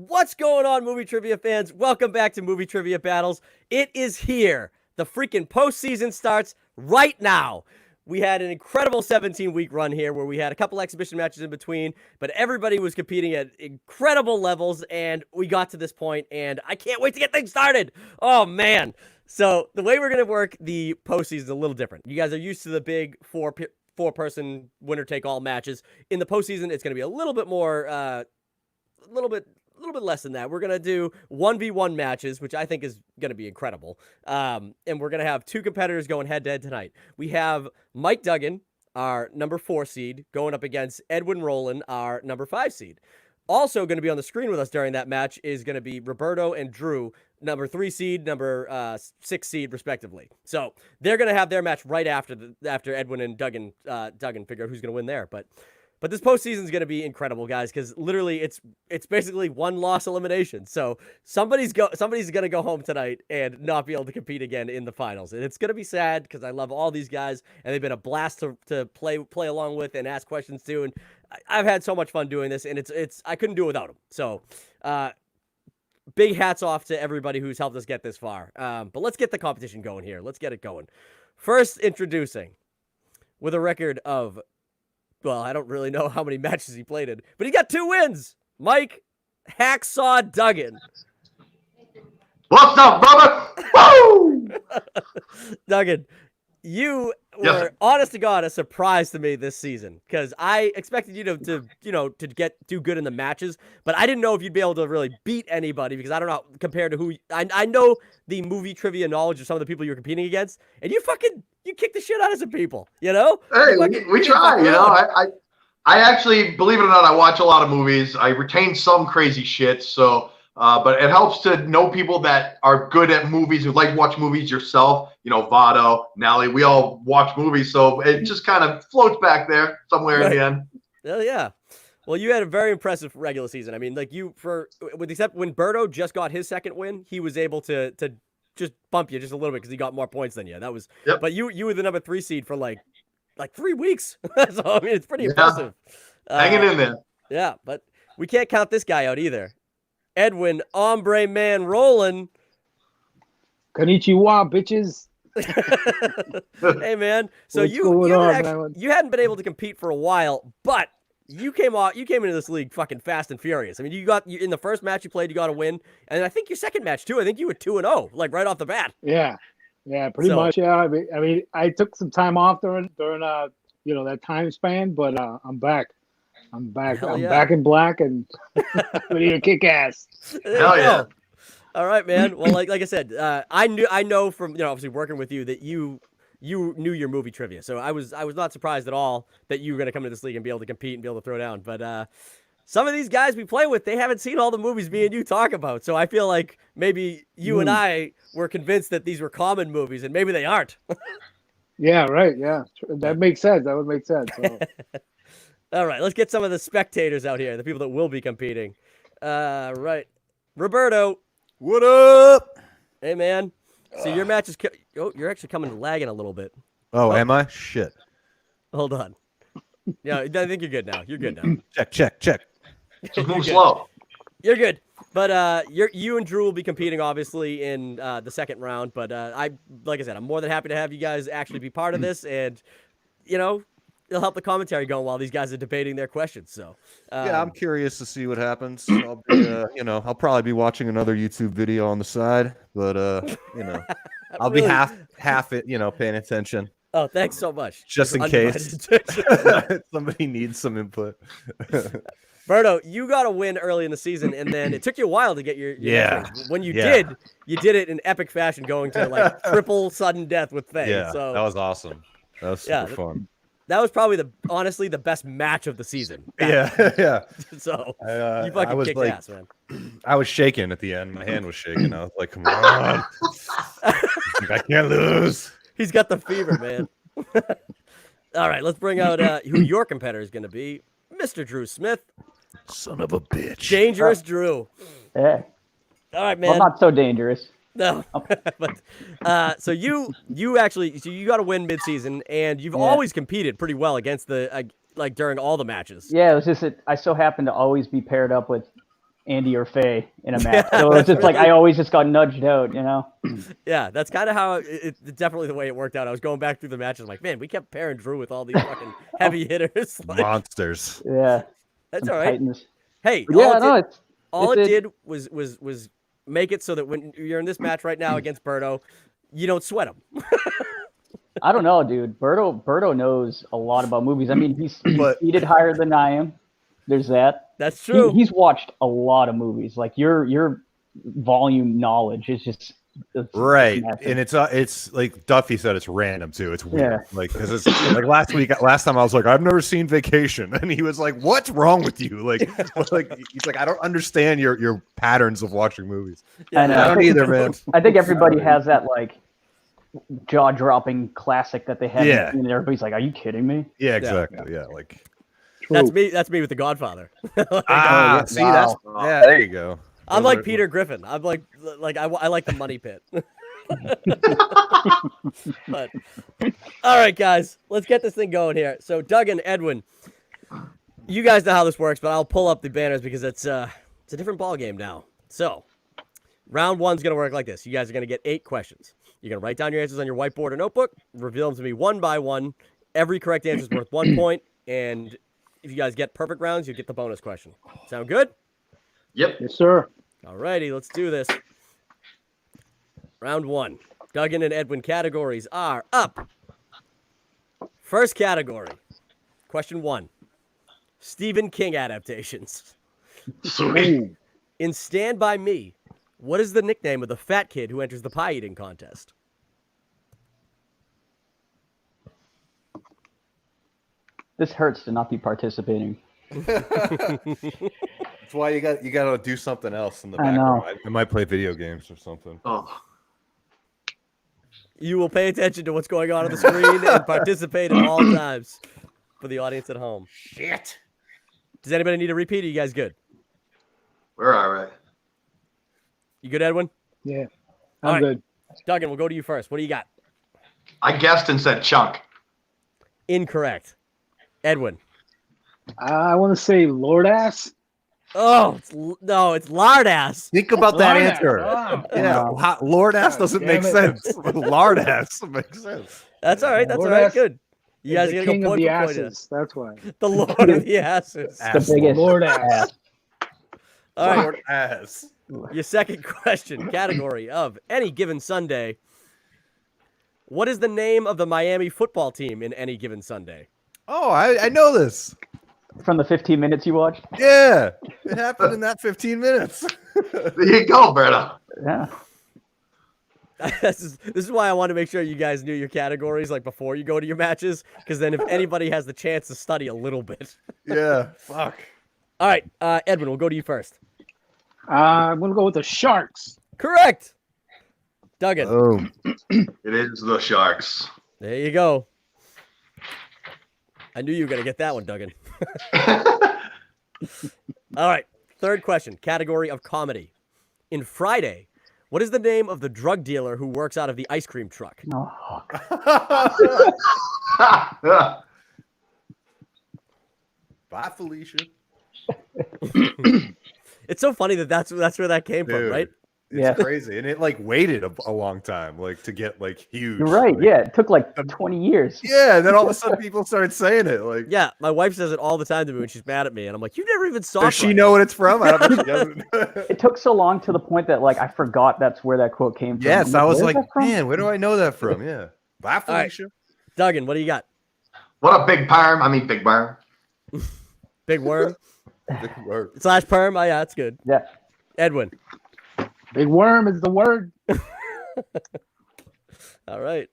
What's going on, movie trivia fans? Welcome back to Movie Trivia Battles. It is here. The freaking postseason starts right now. We had an incredible 17-week run here where we had a couple exhibition matches in between, but everybody was competing at incredible levels, and we got to this point, and I can't wait to get things started. Oh, man. So the way we're going to work the postseason is a little different. You guys are used to the big four-person winner-take-all matches. In the postseason, it's going to be a little bit more, a little bit less than that. We're going to do 1v1 matches, which I think is going to be incredible. And we're going to have two competitors going head-to-head tonight. We have Mike Duggan, our number 4 seed, going up against Edwin Rolon, our number 5 seed. Also going to be on the screen with us during that match is going to be Roberto and Drew, number 3 seed, number 6 seed, respectively. So they're going to have their match right after Edwin and Duggan figure out who's going to win there. But this postseason is going to be incredible, guys, because literally it's basically one-loss elimination. So somebody's going to go home tonight and not be able to compete again in the finals. And it's going to be sad because I love all these guys, and they've been a blast to play along with and ask questions to. And I've had so much fun doing this, and it's I couldn't do it without them. So big hats off to everybody who's helped us get this far. But let's get the competition going here. Let's get it going. First, introducing, with a record of, well, I don't really know how many matches he played in, but he got 2 wins. Mike Hacksaw Duggan. What's up, brother? Woo! Duggan, you were, honest to God, a surprise to me this season because I expected you to do good in the matches, but I didn't know if you'd be able to really beat anybody because I don't know compared to who I know the movie trivia knowledge of some of the people you're competing against, and you kick the shit out of some people, you know? Hey, we try, you know. I actually, believe it or not, I watch a lot of movies. I retain some crazy shit, so but it helps to know people that are good at movies, who like to watch movies yourself. You know, Vado, Nelly, we all watch movies, so it just kind of floats back there somewhere in the end. Hell yeah. Well, you had a very impressive regular season. I mean, like except when Berto just got his second win, he was able to just bump you just a little bit because he got more points than you. That was, yep. But you were the number 3 seed for like 3 weeks. So I mean, it's pretty impressive. Hanging in there. Yeah, but we can't count this guy out either. Edwin Hombre Man Rolon. Konnichiwa, bitches. Hey man, so you hadn't been able to compete for a while, but you came into this league fucking fast and furious. I mean, in the first match you played, you got a win, and I think your second match too. I think you were 2-0, like right off the bat. Yeah, pretty much. Yeah, I mean, I took some time off during that time span, but I'm back. I'm back. Hell I'm yeah. back in black and ready to kick ass. Hell yeah! All right, man. Well, like I said, I know from obviously working with you that you knew your movie trivia, so I was not surprised at all that you were going to come to this league and be able to compete and be able to throw down. But some of these guys we play with, they haven't seen all the movies me and you talk about, so I feel like maybe you and I were convinced that these were common movies, and maybe they aren't. Yeah, right. Yeah, that makes sense. That would make sense. So. All right, let's get some of the spectators out here, the people that will be competing. Right, Roberto. What up? Hey, man. So your match is... you're actually coming lagging a little bit. Oh, am I? Shit. Hold on. Yeah, I think you're good now. You're good now. Check. Just move slow. You're good. But you and Drew will be competing, obviously, in the second round. But like I said, I'm more than happy to have you guys actually be part of this. And, it'll help the commentary going while these guys are debating their questions. So yeah, I'm curious to see what happens. I'll be, I'll probably be watching another YouTube video on the side, but I'll really? be half it, paying attention. Oh, thanks so much. Just in case somebody needs some input. Berto, you got a win early in the season, and then it took you a while to get your next win. When you did it in epic fashion, going to like triple sudden death with Faye. Yeah, so that was awesome. That was super fun. That was probably honestly the best match of the season. Yeah. So you fucking kicked ass, man. I was shaking at the end. My hand was shaking. I was like, come on. I can't lose. He's got the fever, man. All right, let's bring out who your competitor is going to be. Mr. Drew Smith. Son of a bitch. Dangerous Drew. Yeah. All right, man. Well, not so dangerous. No. But so you got to win midseason, and you've always competed pretty well against during all the matches. Yeah, it was just that I so happened to always be paired up with Andy or Faye in a match. So it's just like I always just got nudged out, you know? Yeah, that's kind of how it's definitely the way it worked out. I was going back through the matches, like, man, we kept pairing Drew with all these fucking heavy hitters. Like, Monsters. Yeah. that's some all right. Titans. Hey, But all it did was make it so that when you're in this match right now against Berto, you don't sweat him. I don't know, dude. Berto knows a lot about movies. I mean, he's seated higher than I am. There's that. That's true. He's watched a lot of movies. Like your volume knowledge is just Right, massive. and it's like Duffy said, it's random too. It's weird, Yeah. like because it's like last time I was like, I've never seen Vacation, and he was like, "What's wrong with you?" Like he's like, I don't understand your patterns of watching movies. Yeah, And, I don't either, man. I think everybody has that like jaw-dropping classic that they haven't Yeah. seen, and everybody's like, "Are you kidding me?" Yeah, exactly. Yeah, like That's me. That's me with The Godfather. yeah. see, Wow. that's there you go. I'm like Peter Griffin. I'm like I like the money pit. But all right, guys, let's get this thing going here. So Doug and Edwin, you guys know how this works, but I'll pull up the banners because it's a different ball game now. So round one's gonna work like this. You guys are gonna get 8 questions. You're gonna write down your answers on your whiteboard or notebook, reveal them to me one by one. Every correct answer is worth 1 point, and if you guys get perfect rounds, you get the bonus question. Sound good? Yep. Yes, sir. Alrighty, let's do this. Round 1. Duggan and Edwin categories are up. First category. Question 1. Stephen King adaptations. Sweet. In Stand By Me, what is the nickname of the fat kid who enters the pie eating contest? This hurts to not be participating. That's why you got to do something else in the I background. know. I might play video games or something. Oh. You will pay attention to what's going on the screen and participate at all times for the audience at home. Shit. Does anybody need a repeat? Are you guys good? We're all right. You good, Edwin? Yeah, All I'm right. good. Duggan, we'll go to you first. What do you got? I guessed and said chunk. Incorrect. Edwin. I want to say Lord Ass. Oh, no, it's lard ass. Think about that Lord Ass. answer. Oh. Yeah, Lord ass doesn't damn make it. sense. Lard ass makes sense. That's all right. That's all Lord right. ass Good. You guys the are going to king go of point the for point. asses. That's why. The Lord of the asses. The biggest Lord Ass. All right. Lord ass. Your second question, category of Any Given Sunday. What is the name of the Miami football team in Any Given Sunday? Oh, I know this. from the 15 minutes you watched. Yeah, it happened in that 15 minutes. There you go, Berto. Yeah. This is why I want to make sure you guys knew your categories like before you go to your matches, because then if anybody has the chance to study a little bit. Yeah, fuck. All right, Edwin, we'll go to you first. I'm gonna go with the Sharks. Correct. Duggan. Oh, It is the Sharks. There you go. I knew you were going to get that one, Duggan. All right, third question, category of comedy. In Friday, what is the name of the drug dealer who works out of the ice cream truck? Oh, bye, Felicia. It's so funny that's where that came from, Dude, right? It's Yeah. crazy, and it like waited a long time, like to get like huge. you're right. Like, Yeah, it took like 20 years. yeah. And then all of a sudden, people started saying it. Like, Yeah, my wife says it all the time to me when she's mad at me, and I'm like, you never even saw. does she know what it's from? I don't know. She doesn't. It took so long to the point that like I forgot that's where that quote came from. Yes, I'm I was "Where's like, that from?" man, where do I know that from? Yeah, bye, All right. Felicia. Duggan, what do you got? What a big perm. I mean, big perm. Big worm Good word. / perm? Oh, yeah, that's good. Yeah. Edwin. Big worm is the word. All right.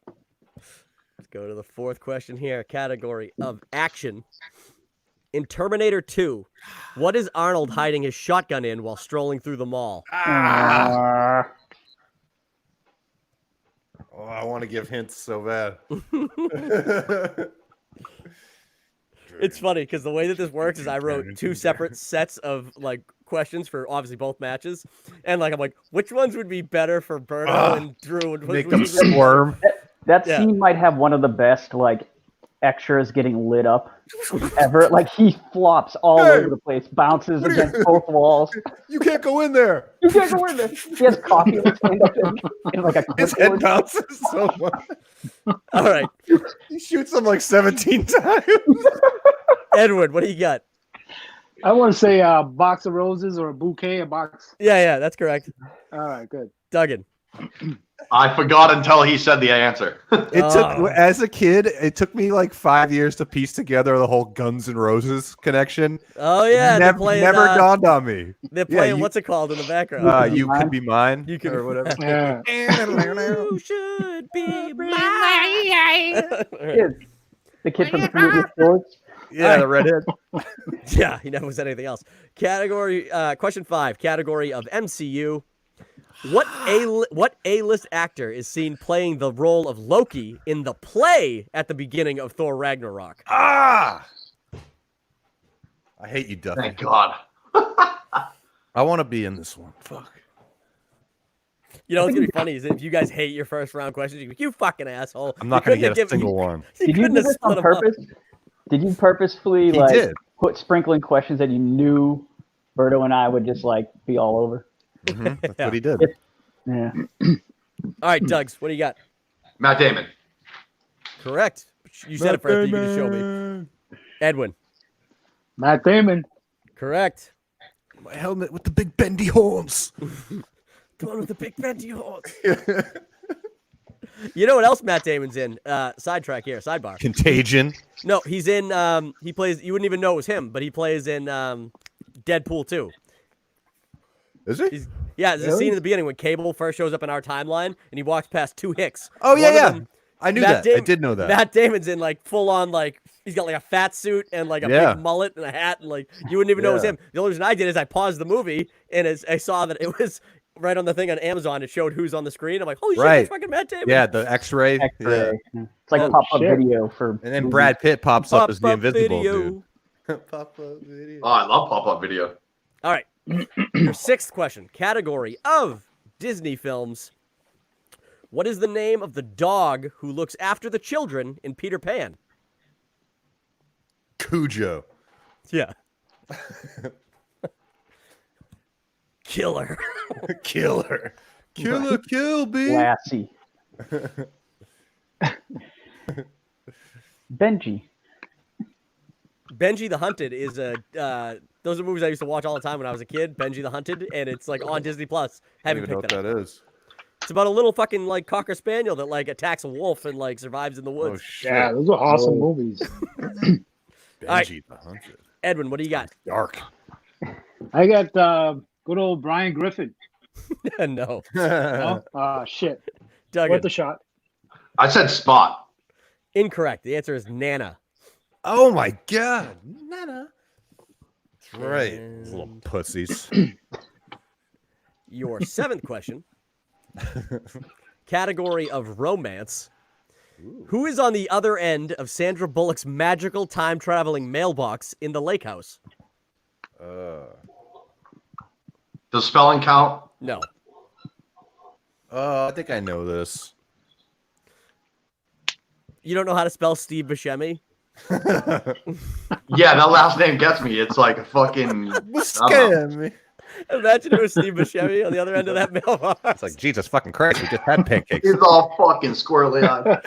Let's go to the fourth question here. Category of action. In Terminator 2, what is Arnold hiding his shotgun in while strolling through the mall? Ah. Oh, I want to give hints so bad. It's funny because the way that this works is I wrote 2 separate sets of like questions for obviously both matches, and like I'm like, which ones would be better for Berto and Drew? And Make which them ones would be- squirm. That Yeah. scene might have one of the best like extras getting lit up ever. Like he flops all over the place, bounces against both walls. You can't go in there. You can't go in there. He has coffee in his hand up in like a His head bounces so much. All right. He shoots him like 17 times. Edward, what do you got? I want to say a box of roses or a bouquet, a box. Yeah, that's correct. All right, good. Duggan. I forgot until he said the answer. It took, as a kid, it took me like 5 years to piece together the whole Guns N' Roses connection. Oh yeah, It never dawned on me. They're playing what's it called in the background? You could be mine. You could or whatever. Yeah. You should be mine. The kid from Previous Sports. Yeah, the redhead. Yeah, he never said anything else. Question 5. Category of MCU. What A-list actor is seen playing the role of Loki in the play at the beginning of Thor Ragnarok? I hate you, Duffy. Thank God. I want to be in this one. Fuck. You know what's gonna be funny is if you guys hate your first round questions, you fucking asshole. I'm not going to get a single one. Did you do this on purpose? Did you purposefully put sprinkling questions that you knew Berto and I would just like be all over? Mm-hmm. That's what he did. Yeah. All right, Duggs, what do you got? Matt Damon. Correct. You said it first. You can just show me. Edwin. Matt Damon. Correct. My helmet with the big bendy horns. The one with the big bendy horns. You know what else Matt Damon's in? Sidetrack here. Sidebar. Contagion. No, he's in. He plays. You wouldn't even know it was him, but he plays in Deadpool 2. Is it? There's a scene in the beginning when Cable first shows up in our timeline, and he walks past 2 Hicks. Oh, One of yeah. them, I knew that. I did know that. Matt Damon's in like full on like he's got like a fat suit and like a big mullet and a hat and like you wouldn't even know it was him. The only reason I did is I paused the movie and I saw that it was right on the thing on Amazon. It showed who's on the screen. I'm like, holy shit, that's fucking Matt Damon. Yeah, the X-ray. Yeah. It's like a pop-up video for. And then Brad Pitt pops up as the invisible dude. Pop-up video. Oh, I love pop-up video. All right. Your 6th question. Category of Disney films. What is the name of the dog who looks after the children in Peter Pan? Cujo. Yeah. Killer. Killer. Kill, B. Lassie. Benji. Benji the Hunted is those are movies I used to watch all the time when I was a kid. Benji the Hunted, and it's like on Disney Plus. I don't even know what that is. It's about a little fucking like cocker spaniel that like attacks a wolf and like survives in the woods. Oh shit! Yeah, those are awesome movies. Benji the Hunted. Edwin, what do you got? Dark. I got good old Brian Griffin. No. No? Shit. Duggan. What the shot? I said Spot. Incorrect. The answer is Nana. Oh my god, Nana. That's right, little pussies. Your 7th question. Category of romance. Ooh. Who is on the other end of Sandra Bullock's magical time-traveling mailbox in the lake house? Does spelling count? No. I think I know this. You don't know how to spell Steve Buscemi? Yeah, that last name gets me. It's like a fucking... Buscemi. Imagine it was Steve Buscemi on the other end of that mailbox. It's like, Jesus fucking Christ, we just had pancakes. He's all fucking squirrely eyed.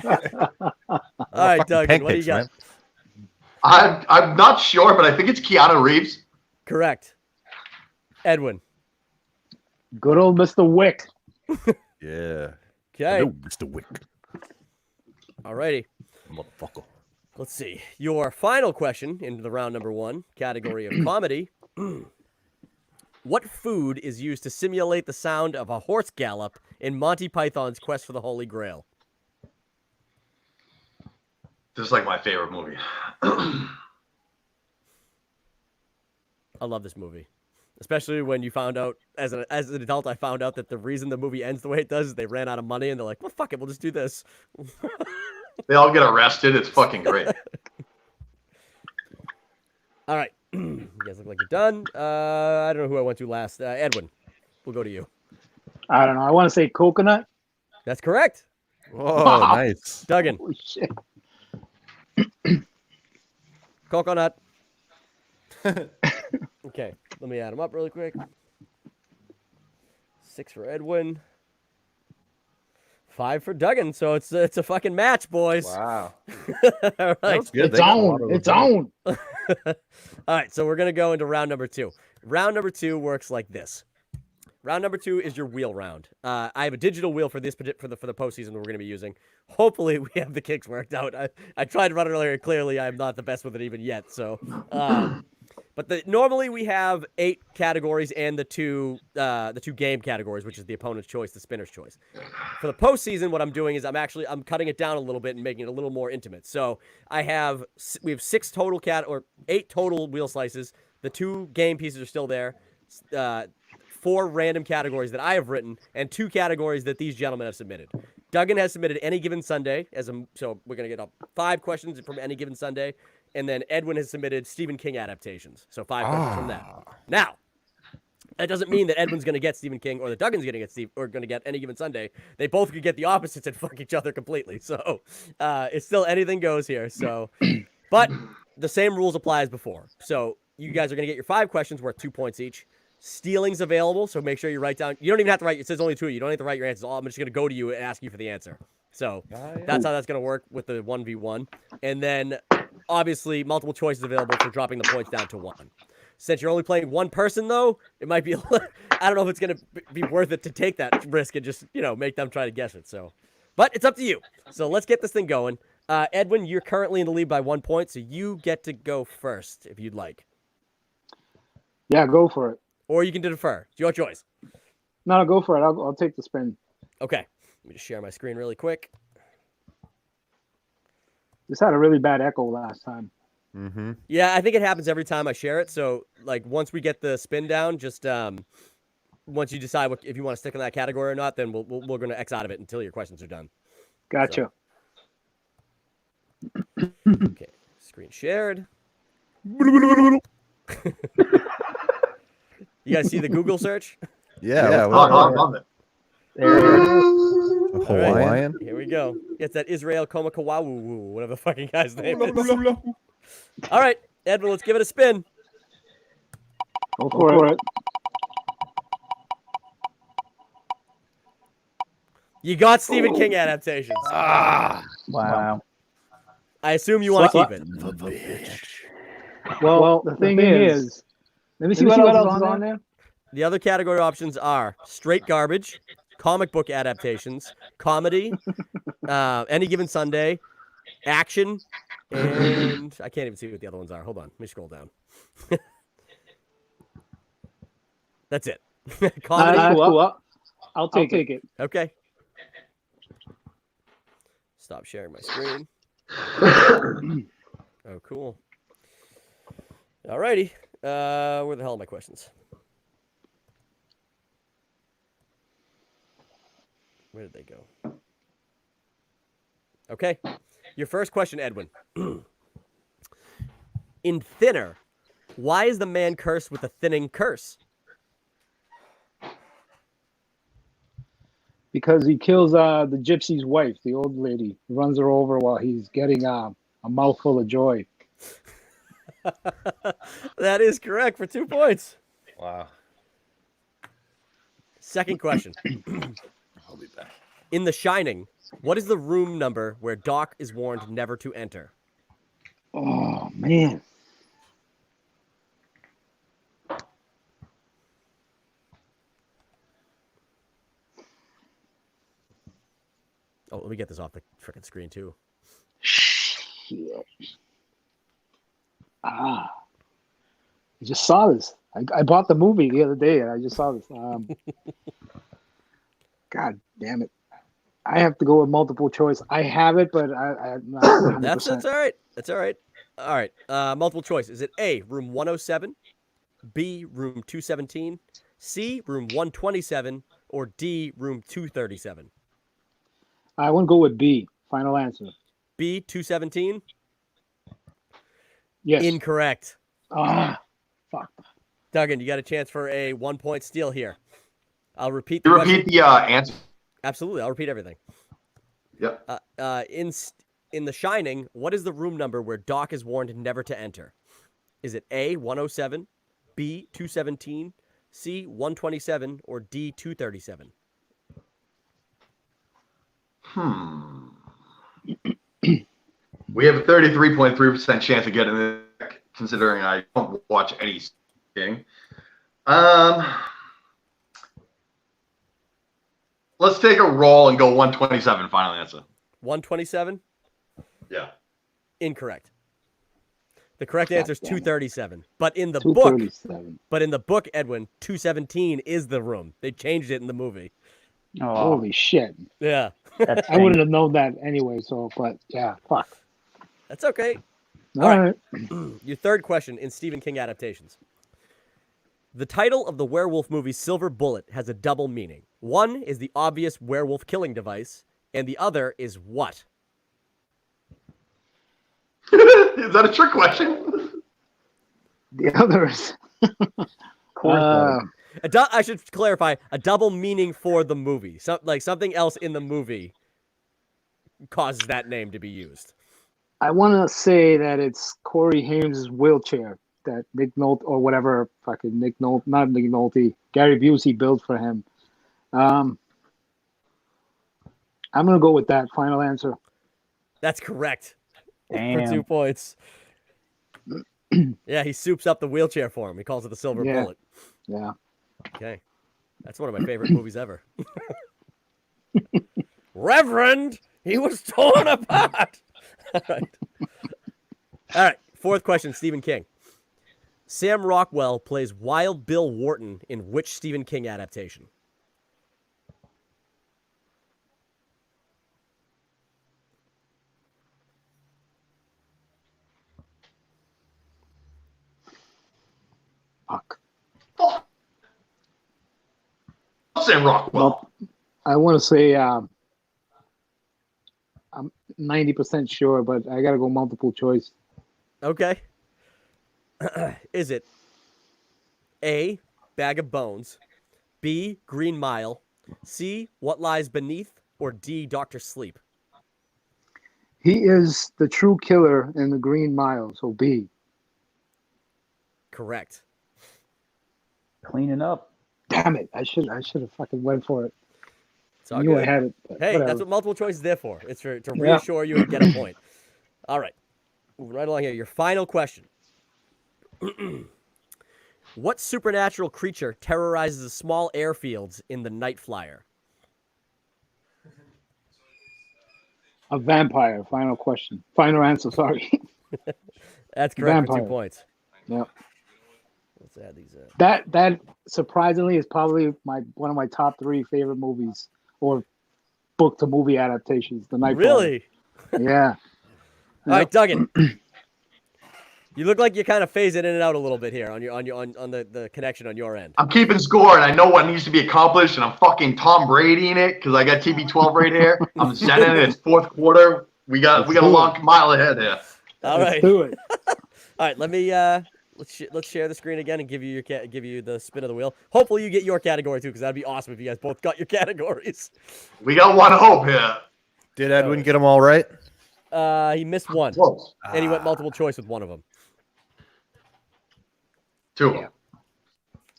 All right, Duggan, what do you got? I'm not sure, but I think it's Keanu Reeves. Correct. Edwin. Good old Mr. Wick. Yeah. Okay. Hello, Mr. Wick. All righty. Motherfucker. Let's see. Your final question into the round number 1, category of comedy. What food is used to simulate the sound of a horse gallop in Monty Python's Quest for the Holy Grail? This is like my favorite movie. I love this movie. Especially when you found out, as an adult, I found out that the reason the movie ends the way it does is they ran out of money and they're like, well, fuck it, we'll just do this. They all get arrested. It's fucking great. All right. You guys look like you're done. I don't know who I went to last. Edwin, we'll go to you. I don't know. I want to say coconut. That's correct. Oh, nice. Duggan. Holy shit. Coconut. Okay, let me add them up really quick. 6 for Edwin. 5 for Duggan. So it's a fucking match, boys. Wow. All right. That's good. It's on. It's on. All right, so we're going to go into round number 2. Round number 2 works like this. Round number 2 is your wheel round. I have a digital wheel for this for the postseason that we're going to be using. Hopefully, we have the kinks worked out. I tried to run it earlier. Clearly, I'm not the best with it even yet. So, but normally we have 8 categories and the two game categories, which is the opponent's choice, the spinner's choice. For the postseason, what I'm doing is I'm cutting it down a little bit and making it a little more intimate. So we have 8 total wheel slices. The 2 game pieces are still there. 4 random categories that I have written, and 2 categories that these gentlemen have submitted. Duggan has submitted Any Given Sunday, so we're going to get 5 questions from Any Given Sunday, and then Edwin has submitted Stephen King adaptations, so 5 questions from that. Now, that doesn't mean that Edwin's going to get Stephen King or that Duggan's going to get Any Given Sunday. They both could get the opposites and fuck each other completely, so it's still anything goes here. So, but the same rules apply as before. So you guys are going to get your 5 questions worth 2 points each. Stealing's available, so make sure you write down. You don't even have to write. It says only 2 of you. You don't have to write your answers. I'm just going to go to you and ask you for the answer. So that's how that's going to work with the 1v1. And then, obviously, multiple choices available for dropping the points down to 1. Since you're only playing one person, though, it might be. I don't know if it's going to be worth it to take that risk and just make them try to guess it. So, but it's up to you. So let's get this thing going. Edwin, you're currently in the lead by 1 point, so you get to go first if you'd like. Yeah, go for it. Or you can defer. It's your choice. No, go for it. I'll take the spin. Okay. Let me just share my screen really quick. This had a really bad echo last time. Mm-hmm. Yeah, I think it happens every time I share it. So, once we get the spin down, just once you decide if you want to stick in that category or not, then we're going to X out of it until your questions are done. Gotcha. So. Okay. Screen shared. You guys see the Google search? Yeah. On it. There it is. Hawaiian. Here we go. It's that Israel Komakawawu, whatever the fucking guy's name is. All right, Edwin, let's give it a spin. Go for it. You got Stephen King adaptations. Wow. I assume you want to keep it. Well, the thing is, let me see what else is on there. The other category options are straight garbage, comic book adaptations, comedy, Any Given Sunday, action, and I can't even see what the other ones are. Hold on. Let me scroll down. That's it. Comedy. Cool. I'll take it. Okay. Stop sharing my screen. Oh, cool. Alrighty. Where the hell are my questions? Where did they go? Okay. Your first question, Edwin. In Thinner, why is the man cursed with a thinning curse? Because he kills the gypsy's wife, the old lady. He runs her over while he's getting a mouthful of joy. That is correct for 2 points. Wow. Second question. I'll be back. In The Shining, what is the room number where Doc is warned never to enter? Oh, man. Oh, let me get this off the frickin' screen, too. Shit. I just saw this. I bought the movie the other day, and I just saw this. God damn it. I have to go with multiple choice. I have it, but I'm not 100%. That's all right. That's all right. All right. Multiple choice. Is it A, room 107, B, room 217, C, room 127, or D, room 237? I want to go with B. Final answer. B, 217? Yes. Incorrect. Fuck. Duggan, you got a chance for a 1 point steal here. I'll repeat You the repeat question. the answer. Absolutely. I'll repeat everything. Yep. In The Shining, what is the room number where Doc is warned never to enter? Is it A, 107, B, 217, C, 127, or D, 237? We have a 33.3% chance of getting it, considering I don't watch anything. Let's take a roll and go 127. Final answer. 127? Yeah. Incorrect. The correct answer is 237. But in the book, 237. Edwin, 217 is the room. They changed it in the movie. Oh, Holy shit. Yeah. I wouldn't have known that anyway, but yeah, fuck. That's okay. All right. Your third question in Stephen King adaptations. The title of the werewolf movie Silver Bullet has a double meaning. One is the obvious werewolf killing device, and the other is what? Is that a trick question? The others. I should clarify, a double meaning for the movie. Like something else in the movie causes that name to be used. I want to say that it's Corey Haim's wheelchair that Nick Nolte or whatever fucking Nick Nolte, not Nick Nolte, Gary Busey built for him. I'm gonna go with that final answer. That's correct. damn. For 2 points. Yeah, he soups up the wheelchair for him. He calls it the Silver Bullet. Yeah. Okay. That's one of my favorite movies ever. Reverend, he was torn apart. All right. All right. Fourth question, Stephen King. Sam Rockwell plays Wild Bill Wharton in which Stephen King adaptation? Fuck. Sam Rockwell. Well, I want to say I'm 90% sure, but I gotta go multiple choice. Okay. Is it A, Bag of Bones, B, Green Mile, C, What Lies Beneath, or D, Dr. Sleep? He is the true killer in the Green Mile, so B. Correct. Cleaning up. Damn it! I should have fucking went for it. It's all I knew good. I had it. But Hey, whatever. that's what multiple choice is there for. It's to reassure you and get a point. All right. Moving right along here. Your final question. What supernatural creature terrorizes the small airfields in The Night Flyer? A vampire. Final question. Final answer. Sorry. That's correct for 2 Vampire. points. Yep. Let's add these up. That surprisingly is probably one of my top 3 favorite movies or book to movie adaptations. The Night Really? Flyer. Yeah. All right, Duggan. You look like you're kind of phasing in and out a little bit here on the connection on your end. I'm keeping score, and I know what needs to be accomplished, and I'm fucking Tom Brady in it because I got TB12 right here. I'm sending it. It's fourth quarter. We got a long mile ahead here. All Let's right. do it. All right. Let me let's share the screen again and give you the spin of the wheel. Hopefully you get your category too, because that'd be awesome if you guys both got your categories. We got one hope here. Did Edwin get them all right? He missed one, Close. and he went multiple choice with one of them. 2. Yeah.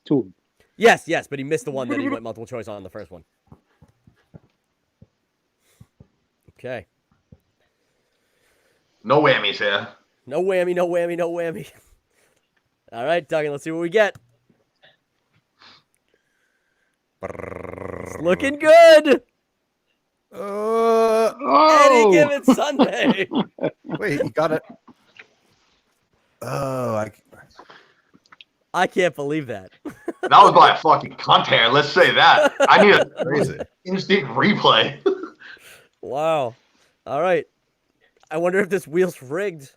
2. Yes, but he missed the one that he went multiple choice on the first one. Okay. No whammies here. No whammy, no whammy, no whammy. All right, Duggan, let's see what we get. It's looking good. Any given Sunday. Wait, you got it. Oh, I can't believe that. That was by a fucking cunt hair. Let's say that. I need a crazy. instant replay. Wow. All right. I wonder if this wheel's rigged.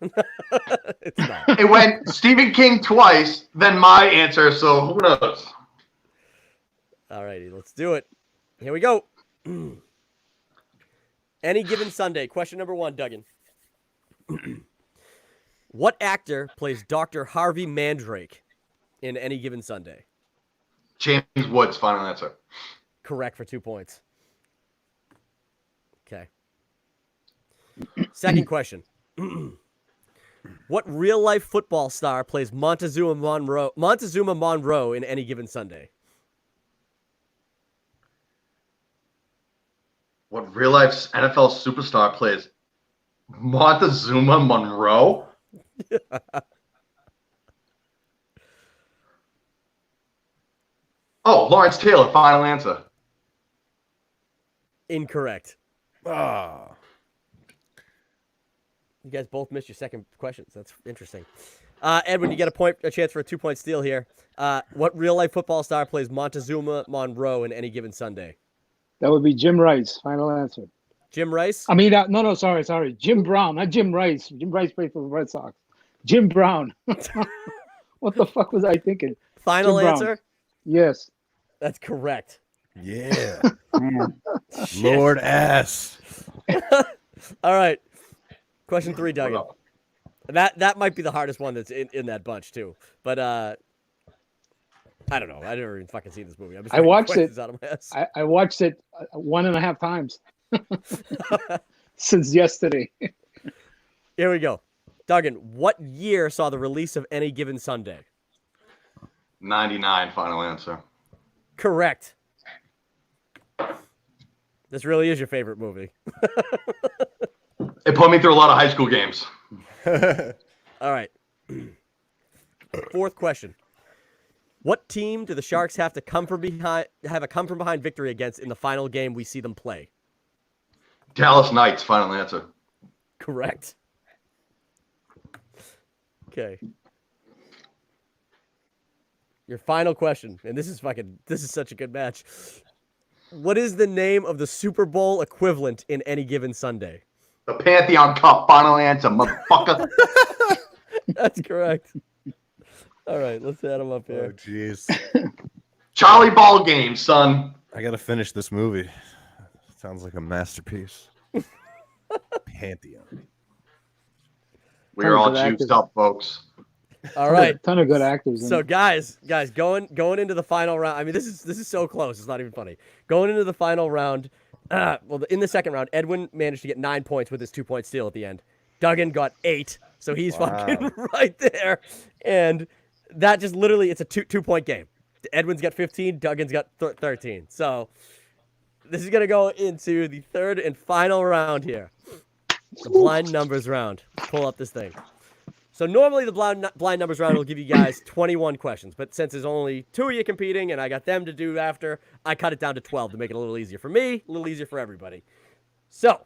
It's not. It went Stephen King twice, then my answer, so who knows? All righty, let's do it. Here we go. Any given Sunday. Question number 1, Duggan. What actor plays Dr. Harvey Mandrake in Any Given Sunday? James Woods, final answer. Correct for 2 points. Okay. Second question. What real-life football star plays Montezuma Monroe in Any Given Sunday? What real life NFL superstar plays Montezuma Monroe? Oh, Lawrence Taylor, final answer. Incorrect. Ah. You guys both missed your second questions. That's interesting. Edwin, you get a chance for a 2-point steal here. What real-life football star plays Montezuma Monroe in Any Given Sunday? That would be Jim Rice. Final answer. Jim Rice? I mean, no, sorry. Jim Brown, not Jim Rice. Jim Rice played for the Red Sox. Jim Brown. What the fuck was I thinking? Final Jim answer? Brown. Yes. That's correct. Yeah. Man. Lord S. All right. Question 3, Duggan. That might be the hardest one that's in that bunch, too. But I don't know. I never even fucking seen this movie. I watched it. Out of my ass. I watched it 1.5 times since yesterday. Here we go. Duggan, what year saw the release of Any Given Sunday? 99, final answer. Correct. This really is your favorite movie. It put me through a lot of high school games. All right. Fourth question. What team do the Sharks have a come from behind victory against in the final game we see them play? Dallas Knights, final answer. Correct. Okay. Your final question, and this is such a good match. What is the name of the Super Bowl equivalent in Any Given Sunday? The Pantheon Cup, final answer, motherfucker. That's correct. All right, let's add them up Oh, here. jeez. Charlie Ball game, son. I got to finish this movie. Sounds like a masterpiece. Pantheon. We're all juiced up, folks. All right. Ton of good actors. In So it. guys, going into the final round. I mean, this is so close. It's not even funny. Going into the final round. In the second round, Edwin managed to get 9 points with his 2-point steal at the end. Duggan got 8, so he's fucking right there. And that just literally, it's a two-point game. Edwin's got 15, Duggan's got 13. So this is gonna go into the third and final round here, the blind numbers round. Pull up this thing. So normally the blind numbers round will give you guys 21 questions, but since there's only 2 of you competing and I got them to do after, I cut it down to 12 to make it a little easier for me, a little easier for everybody. So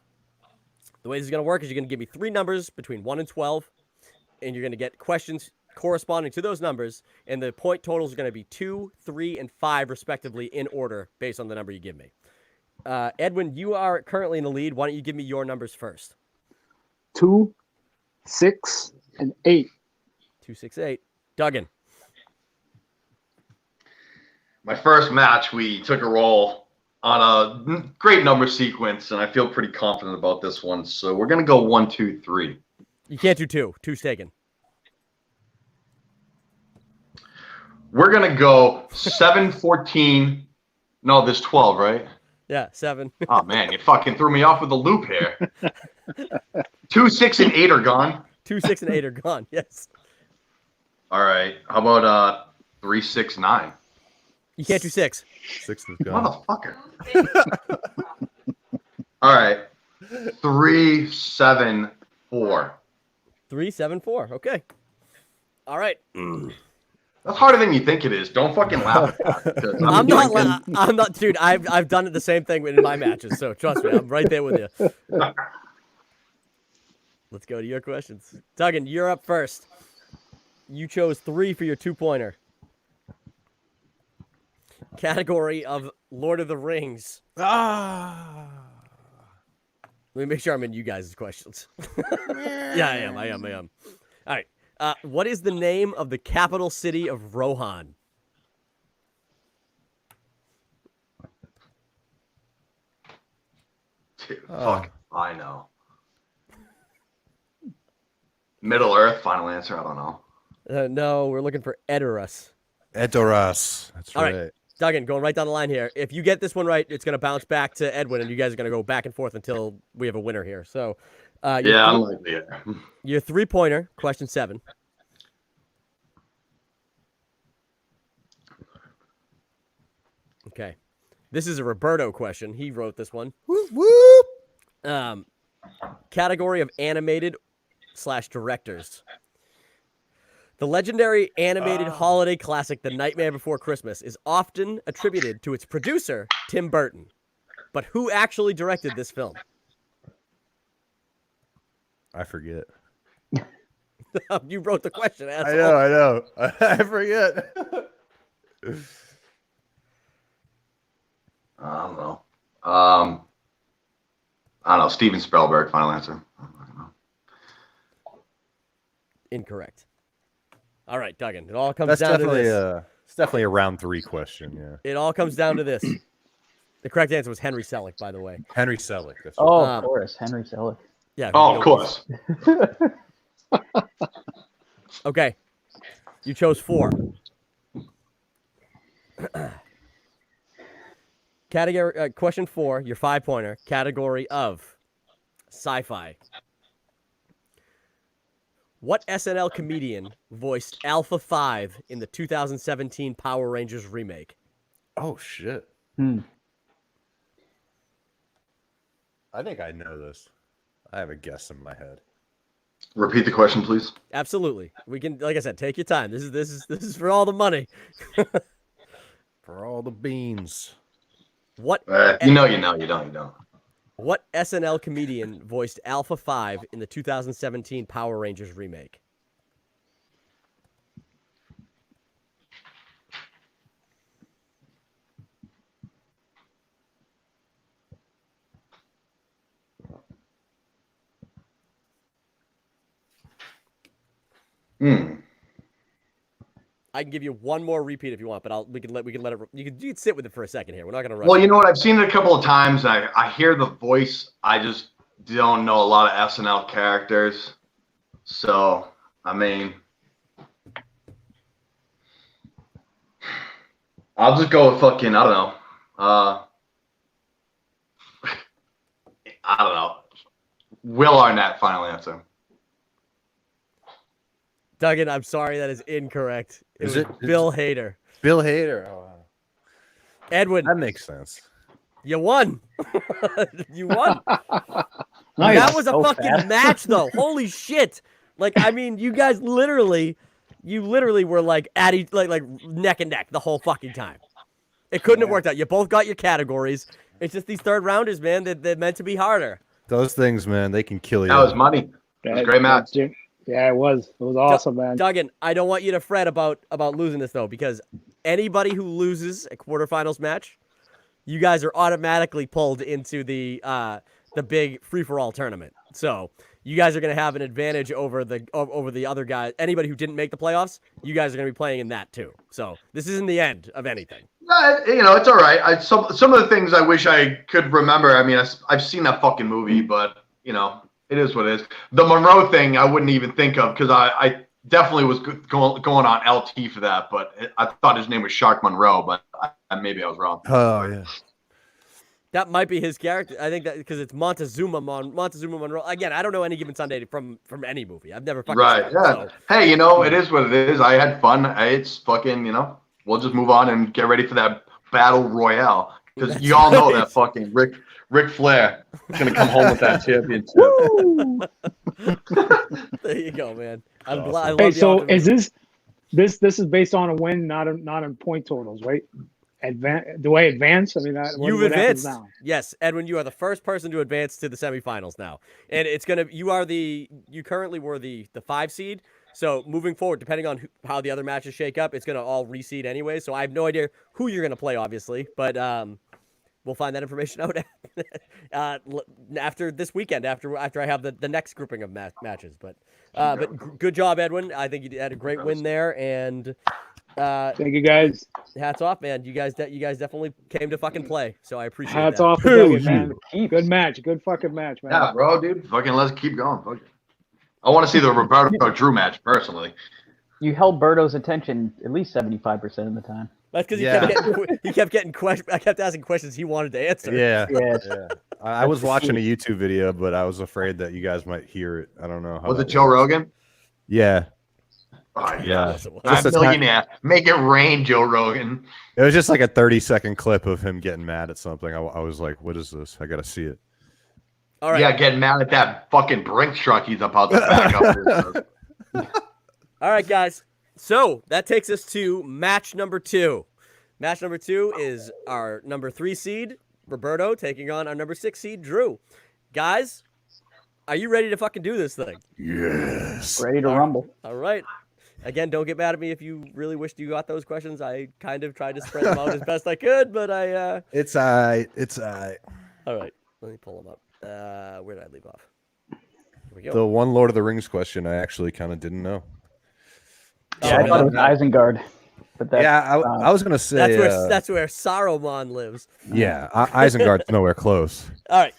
the way this is going to work is you're going to give me 3 numbers between 1 and 12, and you're going to get questions corresponding to those numbers, and the point totals are going to be 2, 3, and 5 respectively in order based on the number you give me. Edwin, you are currently in the lead. Why don't you give me your numbers first? 2, 6, and 8. 2, 6, 8. Duggan. My first match, we took a roll on a great number sequence, and I feel pretty confident about this one. So we're going to go 1, 2, 3. You can't do 2. 2's taken. We're going to go 7, 14. No, there's 12, right? Yeah, 7. Oh, man, you fucking threw me off with a loop here. 2, 6, and 8 are gone. 2, 6, and 8 are gone. Yes. All right. How about 3, 6, 9? You can't do 6. 6 is gone. Motherfucker. All right. 3, 7, 4. 3, 7, 4. Okay. All right. That's harder than you think it is. Don't fucking laugh at that. 'Cause I'm not, dude. I've done it the same thing in my matches, so trust me, I'm right there with you. Let's go to your questions. Duggan, you're up first. You chose 3 for your 2-pointer. Category of Lord of the Rings. Let me make sure I'm in you guys' questions. Yeah, I am. All right. What is the name of the capital city of Rohan? Dude, fuck, I know. Middle Earth, final answer. I don't know. No, we're looking for Edoras. Edoras. That's All right. right. Duggan, going right down the line here. If you get this one right, it's going to bounce back to Edwin, and you guys are going to go back and forth until we have a winner here. So, Yeah, unlikely. Yeah. Your 3-pointer, question 7. Okay. This is a Roberto question. He wrote this one. Whoop, whoop. Category of animated / directors. The legendary animated holiday classic, The Nightmare Before Christmas, is often attributed to its producer, Tim Burton. But who actually directed this film? I forget. You wrote the question, asshole. I know. I forget. I don't know. I don't know. Steven Spielberg. Final answer. I don't know. Incorrect. All right, Duggan. It all comes down to this. It's definitely a round 3 question. Yeah. It all comes down to this. The correct answer was Henry Selick, by the way. Henry Selick. That's Oh, of course, Henry Selick. Yeah. Oh, of course. Okay. You chose 4. Category question 4, your 5-pointer, category of sci-fi. What SNL comedian voiced Alpha 5 in the 2017 Power Rangers remake? Oh shit. I think I know this. I have a guess in my head. Repeat the question, please. Absolutely. We can, like I said, take your time. This is for all the money. For all the beans. What You don't. What SNL comedian voiced Alpha 5 in the 2017 Power Rangers remake? I can give you one more repeat if you want, but we can let it. You can sit with it for a second here. We're not gonna rush. Well, you know what? I've seen it a couple of times. I hear the voice. I just don't know a lot of SNL characters. So, I mean, I'll just go with fucking, I don't know. I don't know. Will Arnett, final answer. Duggan, I'm sorry, that is incorrect. Is was it Bill Hader? Bill Hader. Oh, wow. Edwin, That makes sense. you won. You won. Nice. That was a So fucking fast. match, though. Holy shit! Like, I mean, you guys literally were like at each, like neck and neck the whole fucking time. It couldn't have worked out. You both got your categories. It's just these third rounders, man. They're meant to be harder. Those things, man, they can kill you. That was money. It was a great match. Yeah, it was. It was awesome, man. Duggan, I don't want you to fret about losing this though, because anybody who loses a quarterfinals match, you guys are automatically pulled into the big free for all tournament. So you guys are going to have an advantage over the other guys. Anybody who didn't make the playoffs, you guys are going to be playing in that too. So this isn't the end of anything. You know, it's all right. Some of the things I wish I could remember. I mean, I've seen that fucking movie, but you know, it is what it is. The Monroe thing, I wouldn't even think of because I definitely was going on LT for that, but I thought his name was Shark Monroe, but maybe I was wrong. Oh yeah. That might be his character. I think that because it's Montezuma Monroe. Again, I don't know Any Given Sunday from any movie. I've never fucking Right. seen it, Yeah. so. Hey, you know, it is what it is. I had fun. It's fucking, you know, we'll just move on and get ready for that battle royale because you all know that fucking Ric Flair is gonna come home with that championship. There you go, man. I'm Awesome. glad. I love Hey, the so optimism. is this is based on a win, not on point totals, right? Do I advance? I mean, You've what happens advanced. now? Yes, Edwin, you are the first person to advance to the semifinals now, and it's gonna. You currently were the 5 seed. So moving forward, depending on how the other matches shake up, it's gonna all reseed anyway. So I have no idea who you're gonna play, obviously, but we'll find that information out after this weekend, after I have the next grouping of matches. But good job, Edwin. I think you had a great win there, and Thank you, guys. hats off, man. You guys definitely came to fucking play. So I appreciate Hats that. off to Duggan, man. Good match. Good fucking match, man. Yeah, bro, dude. Fucking let's keep going. Fuck it. I want to see the Roberto Drew match personally. You held Berto's attention at least 75% of the time. That's because Yeah. he kept getting questions. I kept asking questions he wanted to answer. Yeah. Yes. Yeah. I was watching a YouTube video, but I was afraid that you guys might hear it. I don't know how. Was that it Joe works. Rogan? Yeah. Oh, Yeah. I'm a millionaire. Make it rain, Joe Rogan. It was just like a 30-second clip of him getting mad at something. I was like, what is this? I got to see it. All right. Yeah, getting mad at that fucking Brinks truck he's about to back up. All right, guys. So that takes us to match number 2. Match number 2 is our number 3 seed, Roberto, taking on our number 6 seed, Drew. Guys, are you ready to fucking do this thing? Yes. Ready to rumble. All right. Again, don't get mad at me if you really wished you got those questions. I kind of tried to spread them out as best I could, but I... It's I. It's I. All right. Let me pull them up. Where did I leave off? Here we go. The one Lord of the Rings question I actually kind of didn't know. Yeah, I thought it was Isengard. But that's, Yeah, I was gonna say that's where Saruman lives. yeah, Isengard's nowhere close. All right.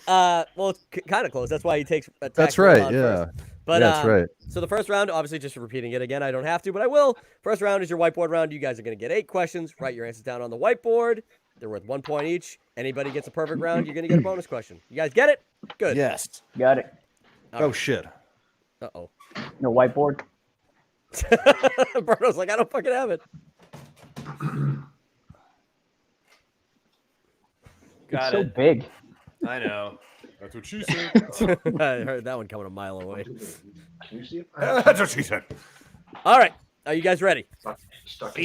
Well, it's kind of close. That's why he takes. That's right. Yeah. But yeah, that's right. So the first round, obviously, just repeating it again. I don't have to, but I will. First round is your whiteboard round. You guys are going to get 8 questions. Write your answers down on the whiteboard. They're worth 1 point each. Anybody gets a perfect round, you're going to get a bonus question. You guys get it? Good. Yes. got it. All Oh right. shit. Uh-oh. No whiteboard. Bruno's like, I don't fucking have it. It's so big. I know. That's what she said. I heard that one coming a mile away. Can you see it? That's what she said. All right. Are you guys ready? Stuck.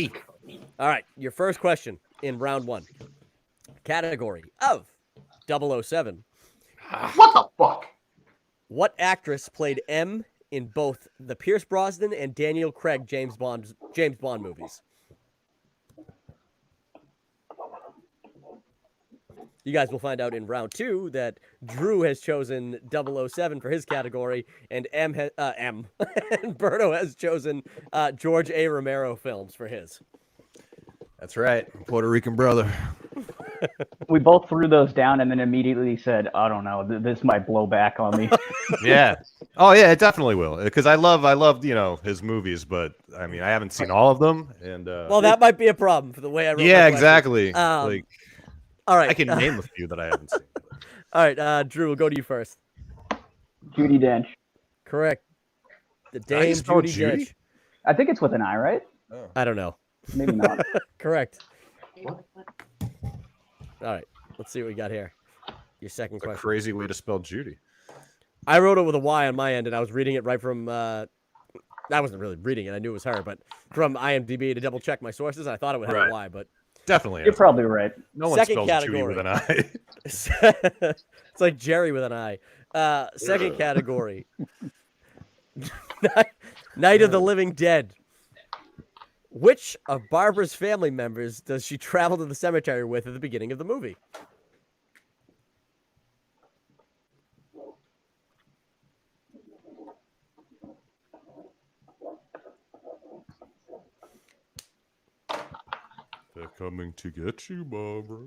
All right. Your first question in round 1. Category of 007. What the fuck? What actress played M in both the Pierce Brosnan and Daniel Craig James Bond movies? You guys will find out in round 2 that Drew has chosen 007 for his category, and and Berto has chosen George A. Romero films for his. That's right. Puerto Rican brother. We both threw those down and then immediately said, I don't know, this might blow back on me. Yeah. Oh yeah, it definitely will. Because I love his movies, but I mean I haven't seen all of them. And Well, that might be a problem for the way I wrote. yeah, my question. exactly. All right. I can name a few that I haven't seen. All right, Drew, we'll go to you first. Judi Dench. Correct. The How do you Dame spell Judi Judy? Dench. I think it's with an I, right? I don't know. Maybe not. Correct. What? All right. Let's see what we got here. Your second It's a question. crazy way to spell Judy. I wrote it with a Y on my end, and I was reading it right from. I wasn't really reading it. I knew it was her, but from IMDb to double check my sources, I thought it would have Right. a Y, but Definitely. You're probably right. No one Second spells Judy category. with an I. it's like Jerry with an I. Second category. Night of the Living Dead. Which of Barbara's family members does she travel to the cemetery with at the beginning of the movie? They're coming to get you, Barbara.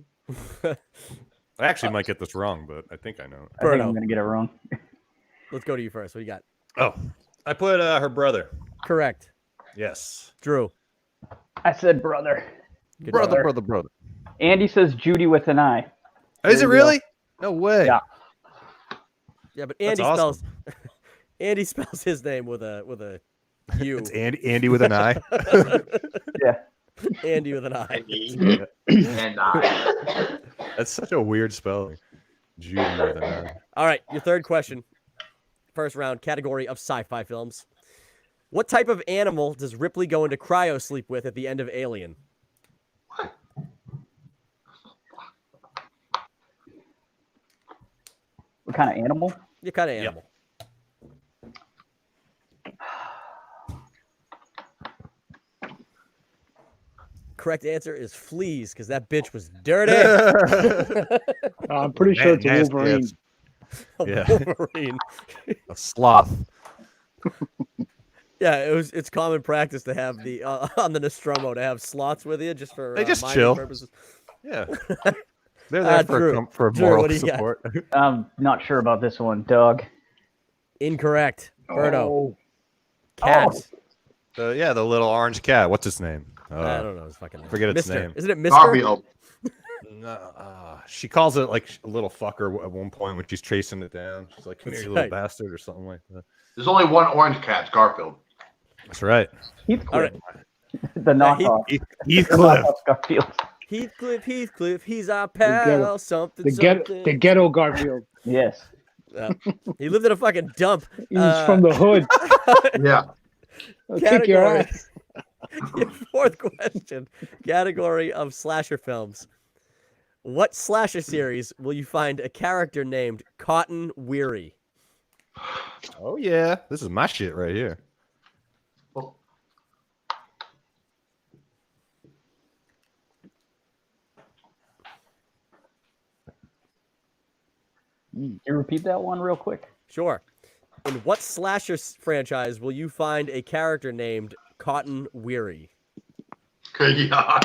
I actually might get this wrong, but I think I know. I think Bruno. I'm going to get it wrong. Let's go to you first. What do you got? Oh, I put her brother. Correct. Yes. Drew. I said brother. Good Brother. Andy says Judy with an I. Is it There you go. really? No way. Yeah. Yeah, but That's Andy awesome. spells Andy spells his name with a U. It's Andy with an I. Yeah. Andy with an I. And I. That's such a weird spelling. Judy with an I. All right, your third question. First round, category of sci-fi films. What type of animal does Ripley go into cryo sleep with at the end of Alien? What kind of animal? What kind of animal? Correct answer is fleas, because that bitch was dirty. I'm pretty sure it's a Nasty Wolverine. ass. Yeah. Wolverine. A sloth. Yeah, it's common practice to have the on the Nostromo to have slots with you just for They just mining chill. purposes. Yeah. They're there Drew. for Drew, moral what do you got? support. I'm not sure about this one. Dog. Incorrect. Birdo. Oh, Cat. The little orange cat. What's its name? I don't know his fucking name. forget its Mister. name. Isn't it Mr.? Garfield. She calls it like a little fucker at one point when she's chasing it down. She's like, "Come here, you little right. bastard," or something like that. There's only one orange cat, it's Garfield. That's right. Heathcliff. All The knockoff. Heathcliff. Knockoff Garfield. Heathcliff, he's our pal. Something. The ghetto Garfield. Yes. He lived in a fucking dump. He's from the hood. Yeah. I'll kick your ass. Your fourth question. Category of slasher films. What slasher series will you find a character named Cotton Weary? Oh yeah, this is my shit right here. Can you repeat that one real quick? Sure. In what slasher franchise will you find a character named Cotton Weary? Yeah.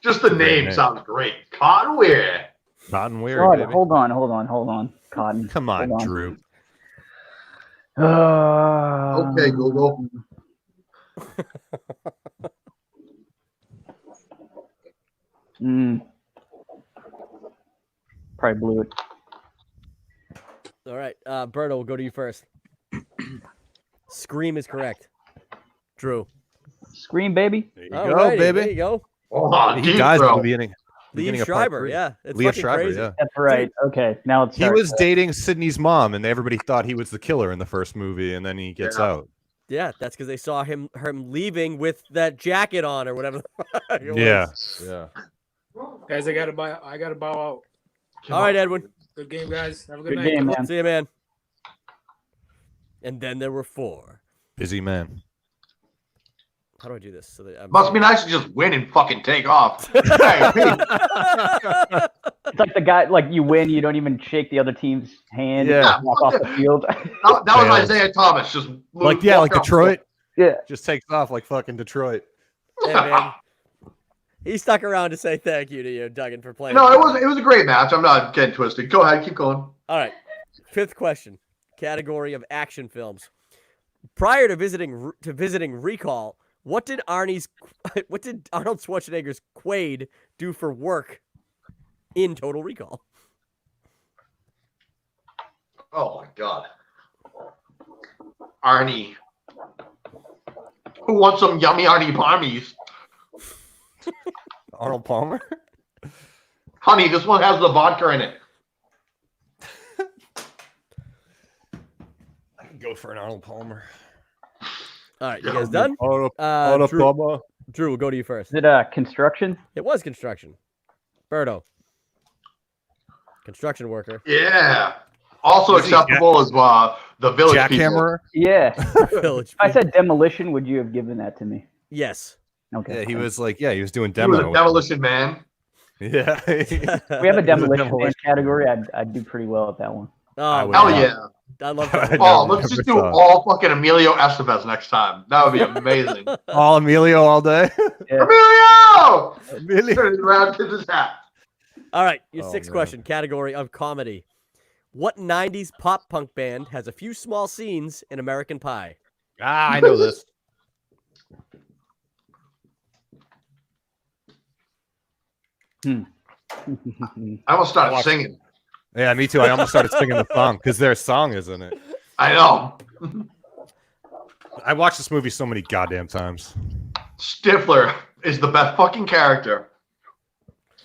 Just the name sounds great. Cotton Weary. Cotton Weary. God, Baby. hold on. Cotton. Come on, Hold on. Drew. Okay, Google. Probably blew it. All right. Berto, we'll go to you first. Scream is correct. Drew. Scream, baby. There you All go, righty, baby. There you go. Oh, He deep dies at throat. the beginning. Lee beginning of part Schreiber. 3. Yeah. It's Lee fucking Schreiber. crazy. Yeah. That's right. Okay, now it's. He was dating Sydney's mom, and everybody thought he was the killer in the first movie, and then he gets Yeah. out. Yeah, that's because they saw him leaving with that jacket on or whatever. It was. Yeah. Yeah. Guys, I gotta bow out. All right, Edwin. Good game, guys. Have a good Good night. game, man. See you, man. And then there were 4. Busy man. How do I do this? So that Must be nice to just win and fucking take off. Hey, Pete. It's like the guy, like you win, you don't even shake the other team's hand. Yeah. You walk off the field. That was Fails. Isaiah Thomas. Just Like walk out. Detroit. Yeah. Just takes off like fucking Detroit. Hey, man. He stuck around to say thank you to you, Duggan, for playing. No, it was a great match. I'm not getting twisted. Go ahead, keep going. All right. 5th question. Category of action films. Prior to visiting Recall, what did Arnold Schwarzenegger's Quaid do for work in Total Recall? Oh my God, Arnie. Who wants some yummy Arnie Parmies? Arnold Palmer. Honey, this one has the vodka in it. I can go for an Arnold Palmer. All right, you guys done? Arnold Drew, Palmer. Drew, we'll go to you first. Is it construction? It was construction. Berto. Construction worker. Yeah. Also Is he acceptable as the village people. Jackhammer. Yeah. Village If I people. said demolition, would you have given that to me? Yes. Okay. Yeah, he was like, he was doing He was demo. a demolition man. Yeah. We have a demolition man category. I'd do pretty well at that one. Oh, Hell wow. yeah. I love that. Oh, never let's just do saw it. all fucking Emilio Estevez next time. That would be amazing. All Emilio all day. Emilio! Emilio. Turns around, tips his hat. All right, your Oh, 6th man. question, category of comedy. What 90s pop punk band has a few small scenes in American Pie? I know this. I almost started singing. Yeah, me too. I almost started singing the song because their song is in it. I know. I watched this movie so many goddamn times. Stifler is the best fucking character.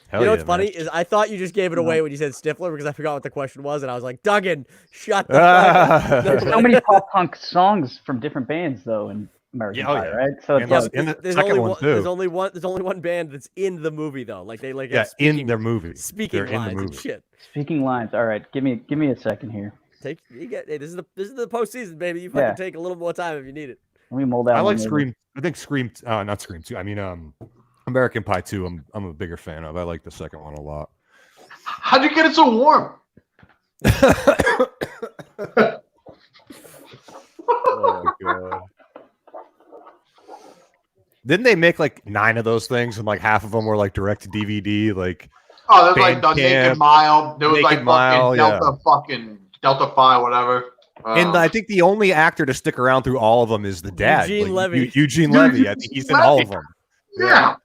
Hell You know yeah, what's funny man. is I thought you just gave it away when you said Stifler because I forgot what the question was, and I was like, Duggan, shut the fuck up. There's so many pop punk songs from different bands though in American Yeah, oh, Pie, yeah. right? So And it's Yeah, like, but in the there's second only one, one. too. There's only one band that's in the movie though. Like they like Yeah, have speaking, in their movie. speaking They're in the lines and movie. shit. speaking lines. All right, give me a second here. Hey, this is the postseason, baby. You fucking Yeah. take a little more time if you need it. Let me mold that. I one like later. Scream. I think Scream. Not Scream 2. I mean, American Pie 2. I'm a bigger fan of. I like the second one a lot. How'd you get it so warm? Oh my god! Didn't they make like 9 of those things, and like half of them were like direct to DVD? Like, Oh, there's like the Bandcamp, Naked Mile. There was Naked like Mile, fucking Delta Phi, whatever. and I think the only actor to stick around through all of them is the dad, Eugene Levy. Eugene Levy. I think he's in all of them. Yeah.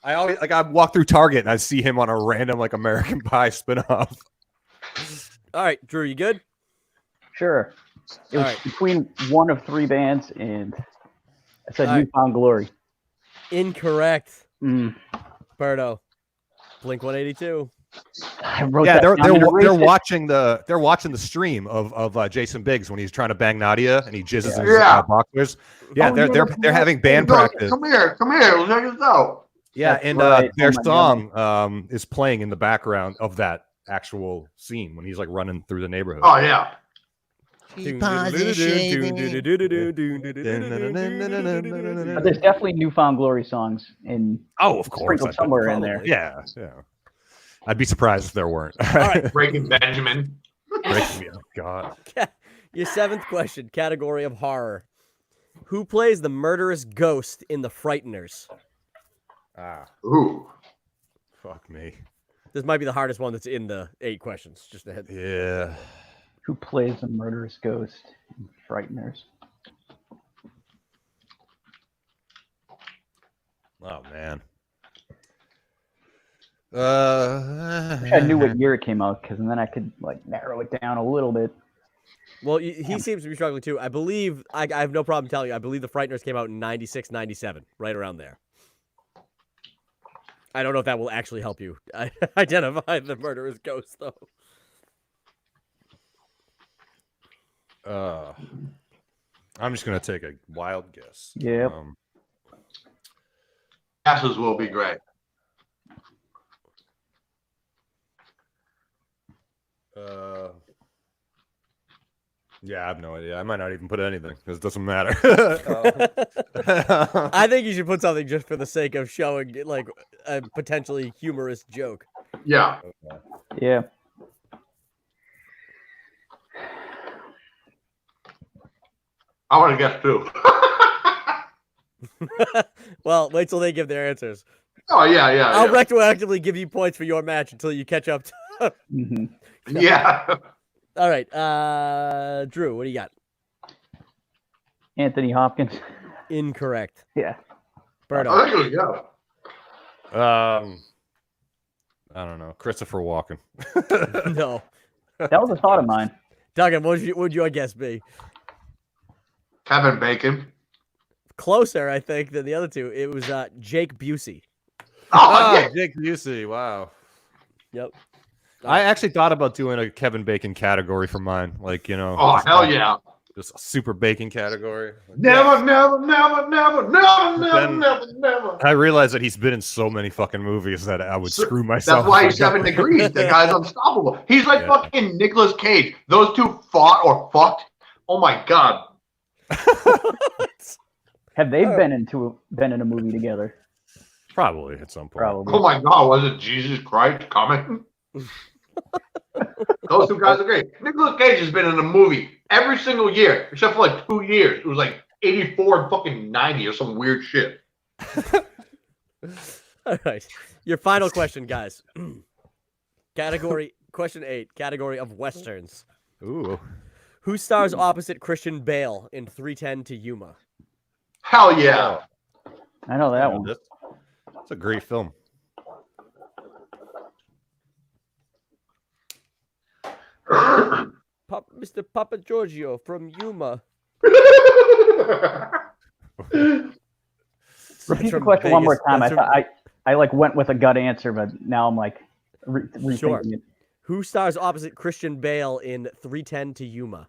I always I walk through Target and I see him on a random like American Pie spinoff. All right, Drew, you good? Sure. It was between one of three bands, and I said All right. Newfound Glory. Incorrect. Berto. Blink 182. I wrote Yeah, that down and they're erased it. watching the stream of Jason Biggs when he's trying to bang Nadia and he jizzes in his boxers. Yeah, they're having band practice. Come here, check this out. Yeah, That's and right. their Oh my God. song is playing in the background of that actual scene when he's like running through the neighborhood. Oh yeah. But there's definitely Newfound Glory songs in of course, sprinkled somewhere in there. Yeah. I'd be surprised if there weren't. All right. Breaking Benjamin. Oh, God. Your seventh question, category of horror. Who plays the murderous ghost in The Frighteners? Ooh. Fuck me. This might be the hardest one that's in the 8 questions. Just ahead. Yeah. Who plays the murderous ghost in Frighteners? Oh man. I wish I knew what year it came out, because then I could like narrow it down a little bit. Well, he seems to be struggling too. I believe, I have no problem telling you, I believe The Frighteners came out in 96, 97, right around there. I don't know if that will actually help you identify the murderous ghost, though. I'm just gonna take a wild guess. Yep. Passes will be great. Yeah, I have no idea. I might not even put anything because it doesn't matter. I think you should put something just for the sake of showing like a potentially humorous joke. Yeah. Yeah. I want to guess too. Well, wait till they give their answers. Oh yeah. I'll retroactively give you points for your match until you catch up. Yeah. All right, Drew, what do you got? Anthony Hopkins. Incorrect. Yeah. Berto. I think it was I don't know. Christopher Walken. No. That was a thought of mine. Duggan, what would your guess be? Kevin Bacon. Closer, I think, than the other two. It was Jake Busey. Oh, yeah. Jake Busey. Wow. Yep. I actually thought about doing a Kevin Bacon category for mine. Like, you know. Oh, hell yeah. Just a super bacon category. Never. I realized that he's been in so many fucking movies that I would screw myself. That's why he's 7 degrees. The guy's unstoppable. He's like fucking Nicolas Cage. Those two fought or fucked. Oh my God. Have they been in a movie together? Probably at some point. Probably. Oh my God. Was it Jesus Christ coming? Those two guys are great. Nicolas Cage has been in a movie every single year, except for like 2 years. It was like 84 and fucking 90 or some weird shit. All right. Your final question, guys. Question 8, category of Westerns. Ooh. Who stars opposite Christian Bale in 3:10 to Yuma? Hell yeah. I know that one. That's a great film. Mr. Papa Giorgio from Yuma. Repeat the question one more time. I like went with a gut answer, but now I'm like rethinking Sure. it. Who stars opposite Christian Bale in 3:10 to Yuma?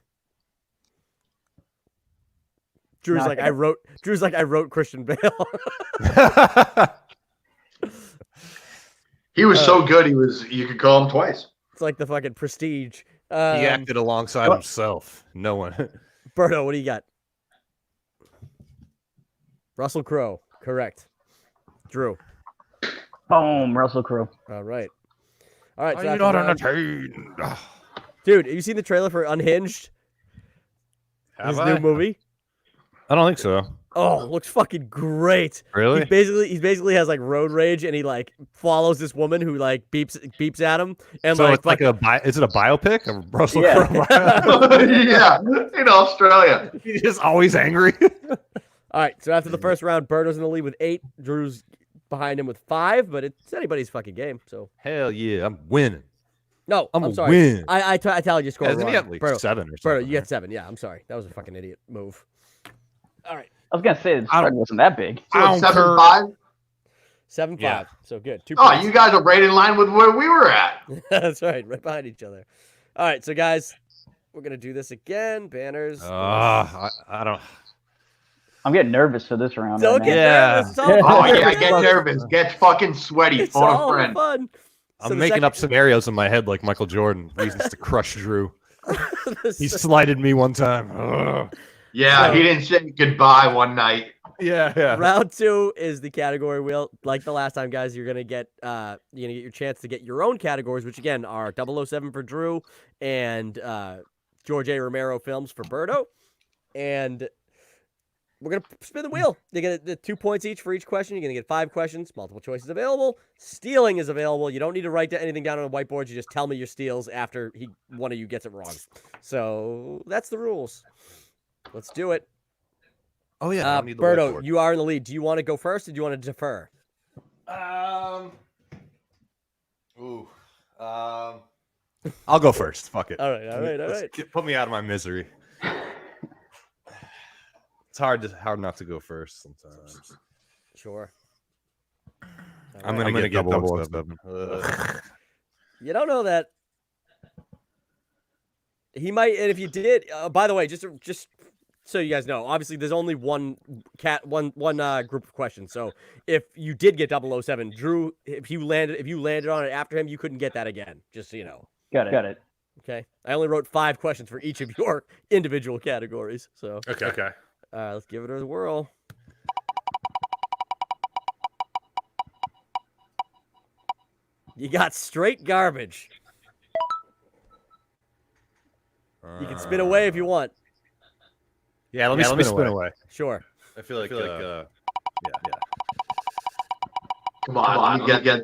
Drew's like I wrote Christian Bale. He was so good. You could call him twice. It's like the fucking Prestige. He acted alongside himself. No one. Berto, what do you got? Russell Crowe. Correct. Drew. Boom, Russell Crowe. All right. All right. Are So you not entertained? dude, have you seen the trailer for Unhinged? His new movie? I don't think so. Oh, looks fucking great. Really? He basically has like road rage, and he like follows this woman who like beeps at him, and So like it's like is it a biopic of Russell Yeah. Crowe? Yeah, in Australia. He's just always angry. All right. So after the first round, Berto's in the lead with 8. Drew's behind him with 5, but it's anybody's fucking game. So Hell yeah, I'm winning. no, I'm I'm a sorry. win. I tallied your score Isn't wrong. he at like Berto, 7 or Berto, something? you get 7. Yeah, I'm sorry. That was a fucking idiot move. All right, I was gonna say the spread wasn't that big. So I it's don't care. 7-5. 7-5. Yeah. So good. 2 Oh, points. you guys are right in line with where we were at. That's right behind each other. All right, so guys, we're gonna do this again. Banners. I don't. I'm getting nervous for this round. Don't right get now. Yeah. nervous. It's all Oh fun. yeah, get nervous, get fucking sweaty. It's Phone a all friend. fun. So I'm the making second- up scenarios in my head like Michael Jordan, reasons to crush Drew. the He se- slighted me one time. Ugh. Yeah, So- he didn't say goodbye one night. Yeah. Round 2 is the category wheel. Like the last time, guys, you're gonna get your chance to get your own categories, which again are 007 for Drew and George A. Romero films for Berto. And we're gonna spin the wheel. You're gonna get 2 points each for each question. You're gonna get 5 questions. Multiple choices available. Stealing is available. You don't need to write anything down on a whiteboard. You just tell me your steals after one of you gets it wrong. So that's the rules. Let's do it. Oh yeah. I don't need the Berto, whiteboard. you are in the lead. Do you want to go first, or do you want to defer? I'll go first. Fuck it. All right. Put me out of my misery. It's hard not to go first sometimes. Sure. I'm gonna get double 7. You don't know that he might, and if you did, by the way, just so you guys know, obviously there's only one group of questions. So if you did get 007, Drew, if you landed on it after him, you couldn't get that again. Just so you know. Got it. Okay. I only wrote 5 questions for each of your individual categories. So Okay. let's give it a whirl. You got straight garbage. You can spin away if you want. Yeah, let me spin away. Sure. I feel like yeah. Come on, you get it.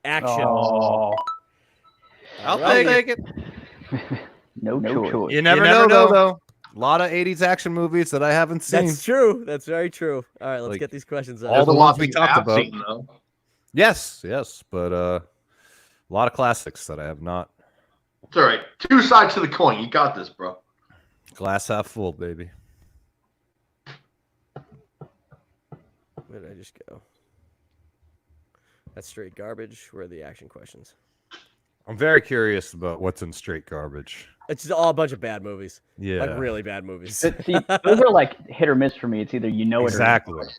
Action. Oh, I'll Alright. take it. no choice. You never know though. A lot of 80s action movies that I haven't seen. That's true. That's very true. All right, let's Like, get these questions all out. the There's a lot ones we things talked I've about. seen, though. Yes, but a lot of classics that I have not. It's all right. 2 sides to the coin. You got this, bro. Glass half full, baby. Where did I just go? That's straight garbage. Where are the action questions? I'm very curious about what's in straight garbage. It's just all a bunch of bad movies. Yeah, Like really bad movies. See, those are like hit or miss for me. It's either you know it exactly. or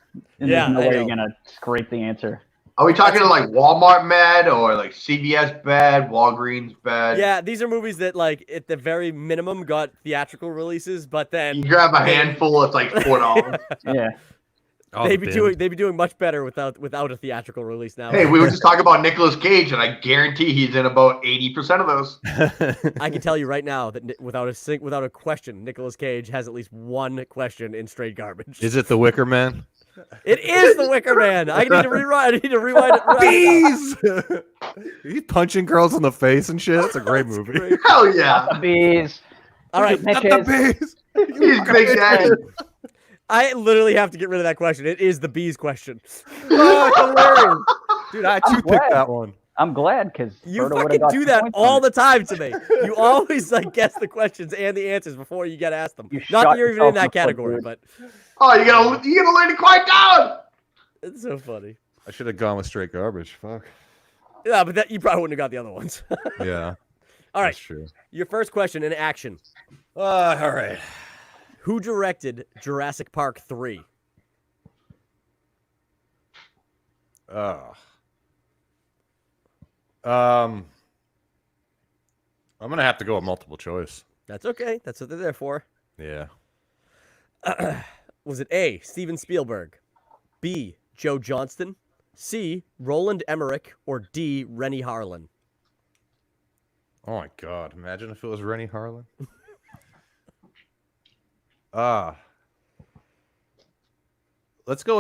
and Yeah, there's no I way you're know. gonna scrape the answer. Are we talking like Walmart bad or like CVS bad, Walgreens bad? Yeah, these are movies that like at the very minimum got theatrical releases, but You then grab a handful, it's like $4. Yeah. Oh, they'd the be doing much better without a theatrical release now. Hey, we were just talking about Nicolas Cage, and I guarantee he's in about 80% of those. bin. I can tell you right now that without a question, Nicolas Cage has at least one question in straight garbage. Is it The Wicker Man? It is The Wicker Man. I need to rewind it. Right Bees! He's punching girls in the face and shit. It's a great That's movie. great. Hell yeah. The bees. All right, Not the Bitches. bees. He's Big Daddy. I literally have to get rid of that question. It is the bees question. Oh, hilarious. Dude, I too glad. picked that one. I'm glad because You fucking do that all the time to me. You always like guess the questions and the answers before you get asked them. You Not shot that you're even in yourself in that the foot, category, dude. but Oh, you gotta learn to quiet down. it's so funny. I should have gone with straight garbage. Fuck. Yeah, but that you probably wouldn't have got the other ones. Yeah. All right, That's true. your first question in action. All right. Who directed Jurassic Park 3? I'm gonna have to go with multiple choice. That's okay. That's what they're there for. Yeah. Was it A, Steven Spielberg, B, Joe Johnston, C, Roland Emmerich, or D, Rennie Harlan? Oh my god! Imagine if it was Rennie Harlan. Let's go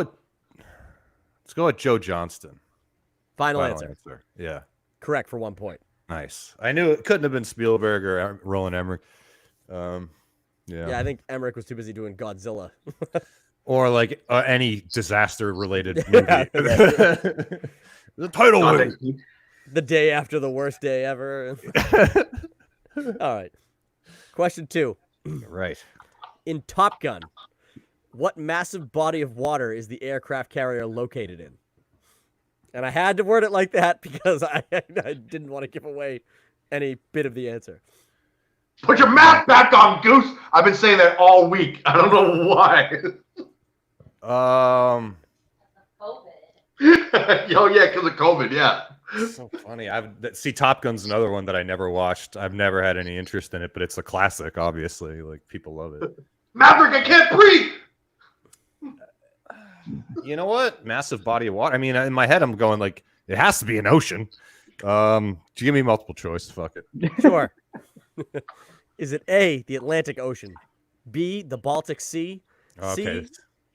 with Joe Johnston. Final Final answer. Yeah. Correct for 1 point. Nice. I knew it couldn't have been Spielberg or Roland Emmerich. Yeah. Yeah, I think Emmerich was too busy doing Godzilla. Or like any disaster-related movie. The title win. The day after the worst day ever. All right. Question 2. Right. In Top Gun, what massive body of water is the aircraft carrier located in? And I had to word it like that because I didn't want to give away any bit of the answer. Put your mouth back on, Goose. I've been saying that all week. I don't know why. COVID. Oh yeah, because of COVID. Yeah. So funny. See, Top Gun's another one that I never watched. I've never had any interest in it, but it's a classic, obviously. Like, people love it. Maverick, I can't breathe. You know what? Massive body of water. I mean, in my head, I'm going like, it has to be an ocean. Do you give me multiple choice? Fuck it. Sure. Is it A, the Atlantic Ocean, B, the Baltic Sea, Okay.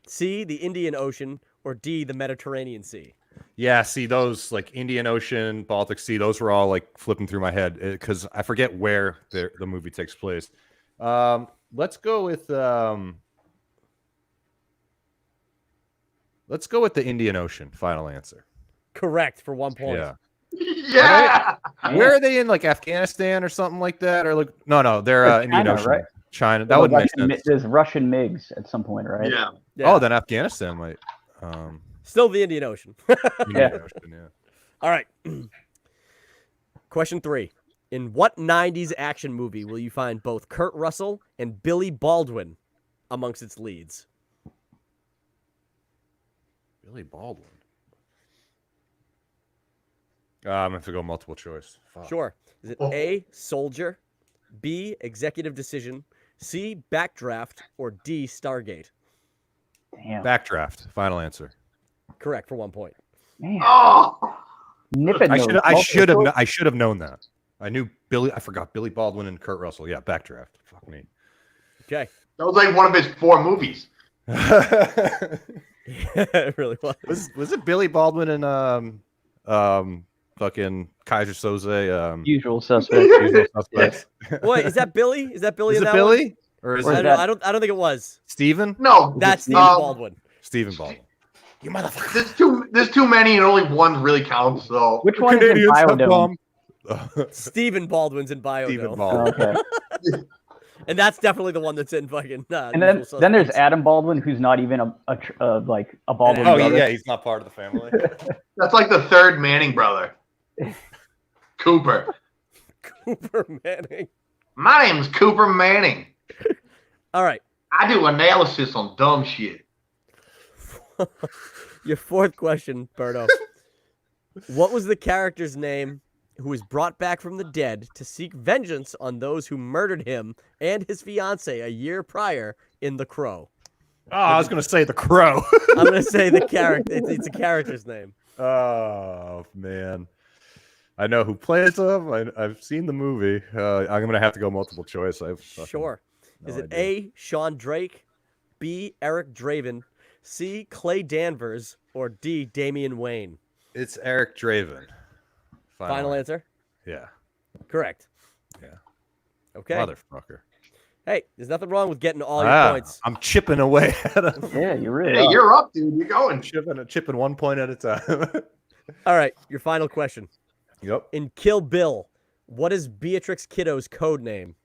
C, the Indian Ocean, or D, the Mediterranean Sea? Yeah, see, those like Indian Ocean, Baltic Sea, those were all like flipping through my head because I forget where the movie takes place. Let's go with the Indian Ocean. Final answer. Correct for 1 point. Yeah. Yeah. Where are they in, like Afghanistan or something like that? Or like no, they're Indian China, Ocean. right? China. That would make sense. There's Russian MiGs at some point, right? Yeah. Yeah. Oh, then Afghanistan might. Still the Indian Ocean. Indian Ocean, yeah. All right. Question 3. In what 90s action movie will you find both Kurt Russell and Billy Baldwin amongst its leads? Billy Baldwin. I'm going to have to go multiple choice. Fuck. Sure. Is it A, Soldier, B, Executive Decision, C, Backdraft, or D, Stargate? Damn. Backdraft. Final answer. Correct for 1 point. Man. Oh. Nipping I those should multiple have known that. I knew Billy. I forgot Billy Baldwin and Kurt Russell. Yeah, Backdraft. Fuck me. Okay. That was like one of his 4 movies. It really was. Was it Billy Baldwin and fucking Kaiser Soze? Usual suspects. Usual Suspects? Wait, is that Billy? Is that Billy Is in it that Billy or is one? it I don't think it was. Steven? No. That's Stephen Baldwin. Stephen Baldwin. You motherfucker. There's too many and only one really counts. So Which one is in Biodome? Stephen Baldwin's in Biodome. Stephen Baldwin. Okay. And that's definitely the one that's in fucking. And then there's Adam Baldwin, who's not even a Baldwin. Oh brother. yeah, he's not part of the family. that's like the 3rd Manning brother. Cooper. Cooper Manning. My name's Cooper Manning. All right. I do analysis on dumb shit. Your 4th question, Berto. What was the character's name who was brought back from the dead to seek vengeance on those who murdered him and his fiancée a year prior in The Crow? Oh, I was going to say The Crow. I'm going to say the character. It's a character's name. Oh, man. I know who plays him. I've seen the movie. I'm going to have to go multiple choice. Sure. Is it idea. A, Sean Drake, B, Eric Draven, C, Clay Danvers, or D, Damian Wayne? It's Eric Draven. Final answer? Yeah. Correct. Yeah. Okay. Motherfucker. Hey, there's nothing wrong with getting all your points. I'm chipping away at him. Yeah, you're really. Hey, you're up, dude. You're going. Chipping 1 point at a time. All right, your final question. Yep. In Kill Bill, what is Beatrix Kiddo's code name?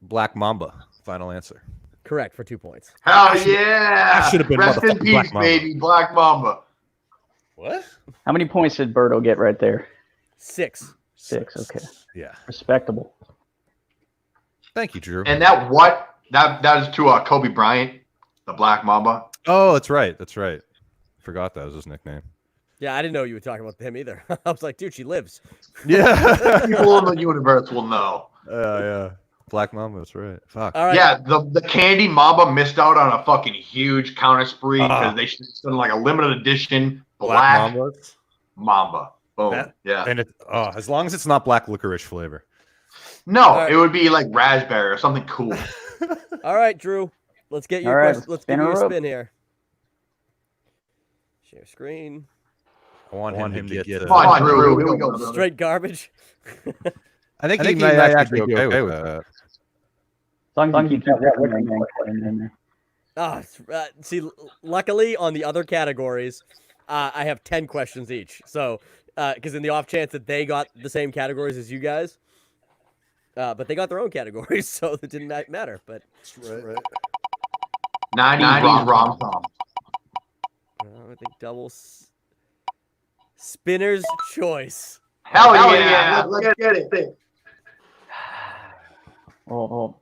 Black Mamba. Final answer. Correct for 2 points. Hell yeah. I should have been Rest in motherfucking peace, Black Mamba. baby. Black Mamba. What? How many points did Berto get right there? 6. 6. Okay. Yeah. Respectable. Thank you, Drew. And that is to Kobe Bryant, the Black Mamba. Oh, that's right. That's right. Forgot that was his nickname. Yeah, I didn't know you were talking about him either. I was like, dude, she lives. Yeah. People in the universe will know. Yeah. Black Mamba. That's right. Fuck. All right. Yeah, the Candy Mamba missed out on a fucking huge counter spree because they should have done like a limited edition Black Mamba. Boom. Yeah. And as long as it's not black licorice flavor. No, right. it would be like raspberry or something cool. All right, Drew. Let's get your All right, question. Let's give you a spin spin here. Share screen. I want him to get Come on, Drew. Here we go. Straight garbage. I think he might actually be okay with that. As long as you keep that in there. See, luckily on the other categories, I have 10 questions each. So, because in the off chance that they got the same categories as you guys, but they got their own categories, so it didn't matter. But Right. 90s rom-com. I think double spinner's choice. Hell yeah. Let's get it. Oh.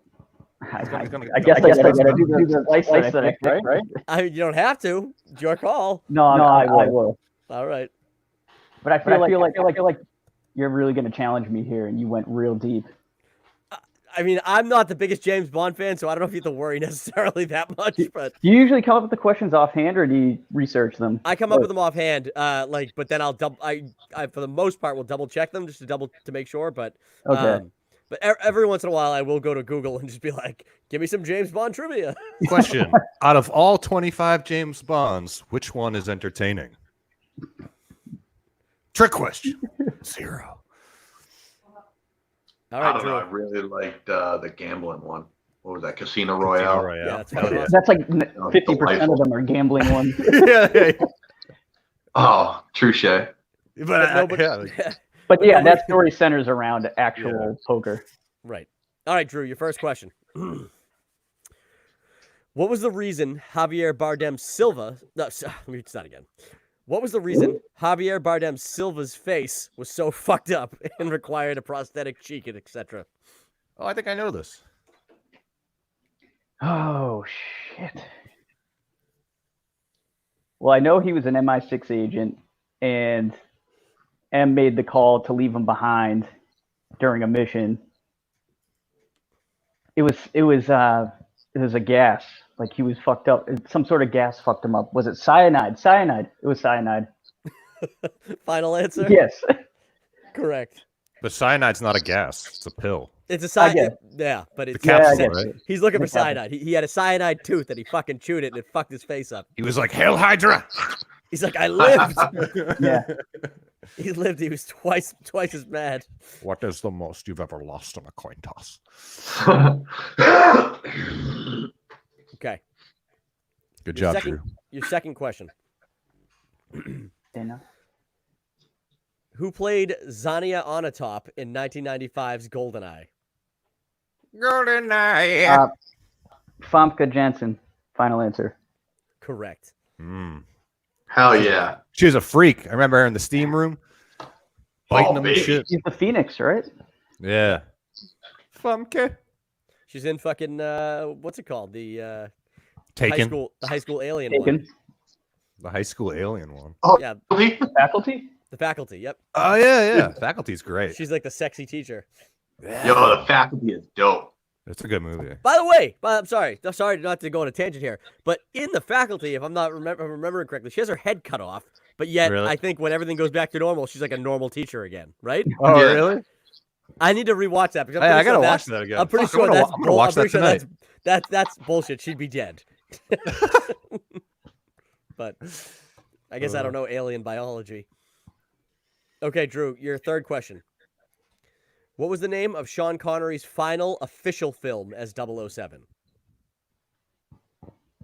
I gonna guess I gotta do the slice that I picked, right? You don't have to. It's your call. No, I will. All right. But I feel like you're really gonna challenge me here, and you went real deep. I mean, I'm not the biggest James Bond fan, so I don't know if you have to worry necessarily that much. But do you usually come up with the questions offhand, or do you research them? I come up with them offhand, but then I'll double. I for the most part will double check them just to make sure. But okay. But every once in a while, I will go to Google and just be like, "Give me some James Bond trivia." Question: out of all 25 James Bonds, which one is entertaining? Trick question. 0. All right, I don't know. I Drew. really liked the gambling one. What was that? Casino Royale. Yeah, that's Hell yeah. That's like 50% of them are gambling ones. yeah. Oh, touche. But yeah, that story centers around actual poker. Right. All right, Drew, your first question. What was the reason Javier Bardem Silva... No, let me start again. What was the reason Javier Bardem Silva's face was so fucked up and required a prosthetic cheek and etc.? Oh, I think I know this. Oh, shit. Well, I know he was an MI6 agent, and M made the call to leave him behind during a mission. It was a gas. Like he was fucked up. Some sort of gas fucked him up. Was it cyanide? Cyanide. It was cyanide. Final answer? Yes. Correct. But cyanide's not a gas; it's a pill. It's a cyanide. Yeah, but it's capsule, right? He's looking for cyanide. He had a cyanide tooth and he fucking chewed it and it fucked his face up. He was like, "Hail Hydra!" He's like, I lived. Yeah. He lived. He was twice as mad. What is the most you've ever lost on a coin toss? Okay. Good job, Drew. Your second question. Dana. Who played Zania Onatop in 1995's GoldenEye? GoldenEye. Famke Janssen. Final answer. Correct. Hell yeah. She was a freak. I remember her in the steam room, biting them and shit. She's the Phoenix, right? Yeah. Famke. She's in fucking what's it called? The Taken. high school alien Taken. one. The high school alien one. Oh, Yeah. Faculty? The Faculty. Yep. Oh yeah. Faculty's great. She's like the sexy teacher. Yo, the Faculty is dope. It's a good movie. By the way, I'm sorry not to go on a tangent here, but in the Faculty, if I'm not remembering correctly, she has her head cut off, but yet Really? I think when everything goes back to normal, she's like a normal teacher again, right? Oh Yeah. really? I need to rewatch that because I gotta watch that again. I'm pretty Fuck, sure that's I'm gonna watch that tonight. that's bullshit. She'd be dead. But I guess I don't know alien biology. Okay, Drew, your third question. What was the name of Sean Connery's final official film as 007?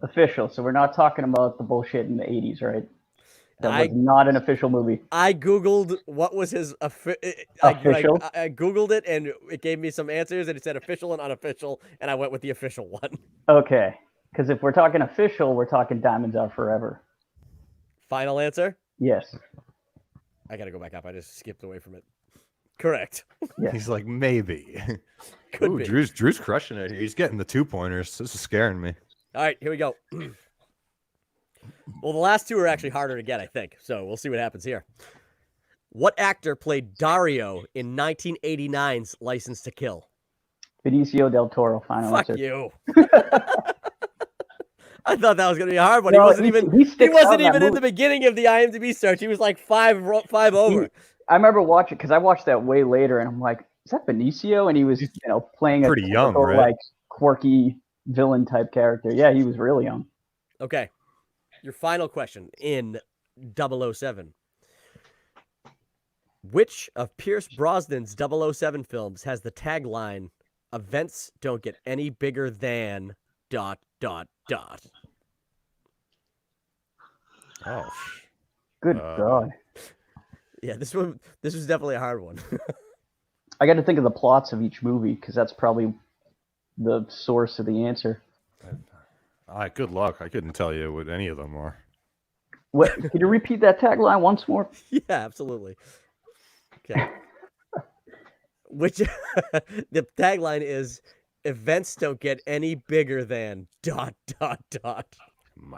Official. So we're not talking about the bullshit in the 80s, right? That I was not an official movie. I Googled what was his Official? I Googled it and it gave me some answers and it said official and unofficial and I went with the official one. Okay. Because if we're talking official, we're talking Diamonds Are Forever. Final answer? Yes. I gotta go back up. I just skipped away from it. Correct. Yeah. He's like, maybe. Could Ooh, be. Drew's crushing it. He's getting the 2-pointers. This is scaring me. All right, here we go. Well, the last two are actually harder to get, I think. So we'll see what happens here. What actor played Dario in 1989's License to Kill? Benicio del Toro. Final Fuck answer. you. I thought that was gonna be a hard one. No, he wasn't he sticks out even in that in the beginning of the IMDb search. He was like five over. I remember watching because I watched that way later, and I'm like, "Is that Benicio?" And he was, playing Pretty young, typical, right? like quirky villain type character. Yeah, he was really young. Okay, your final question in 007. Which of Pierce Brosnan's 007 films has the tagline "Events don't get any bigger than ... Oh, Good God. Yeah, this was definitely a hard one. I got to think of the plots of each movie because that's probably the source of the answer. Good luck. I couldn't tell you what any of them are. What? Can you repeat that tagline once more? Yeah, absolutely. Okay. Which the tagline is events don't get any bigger than ... You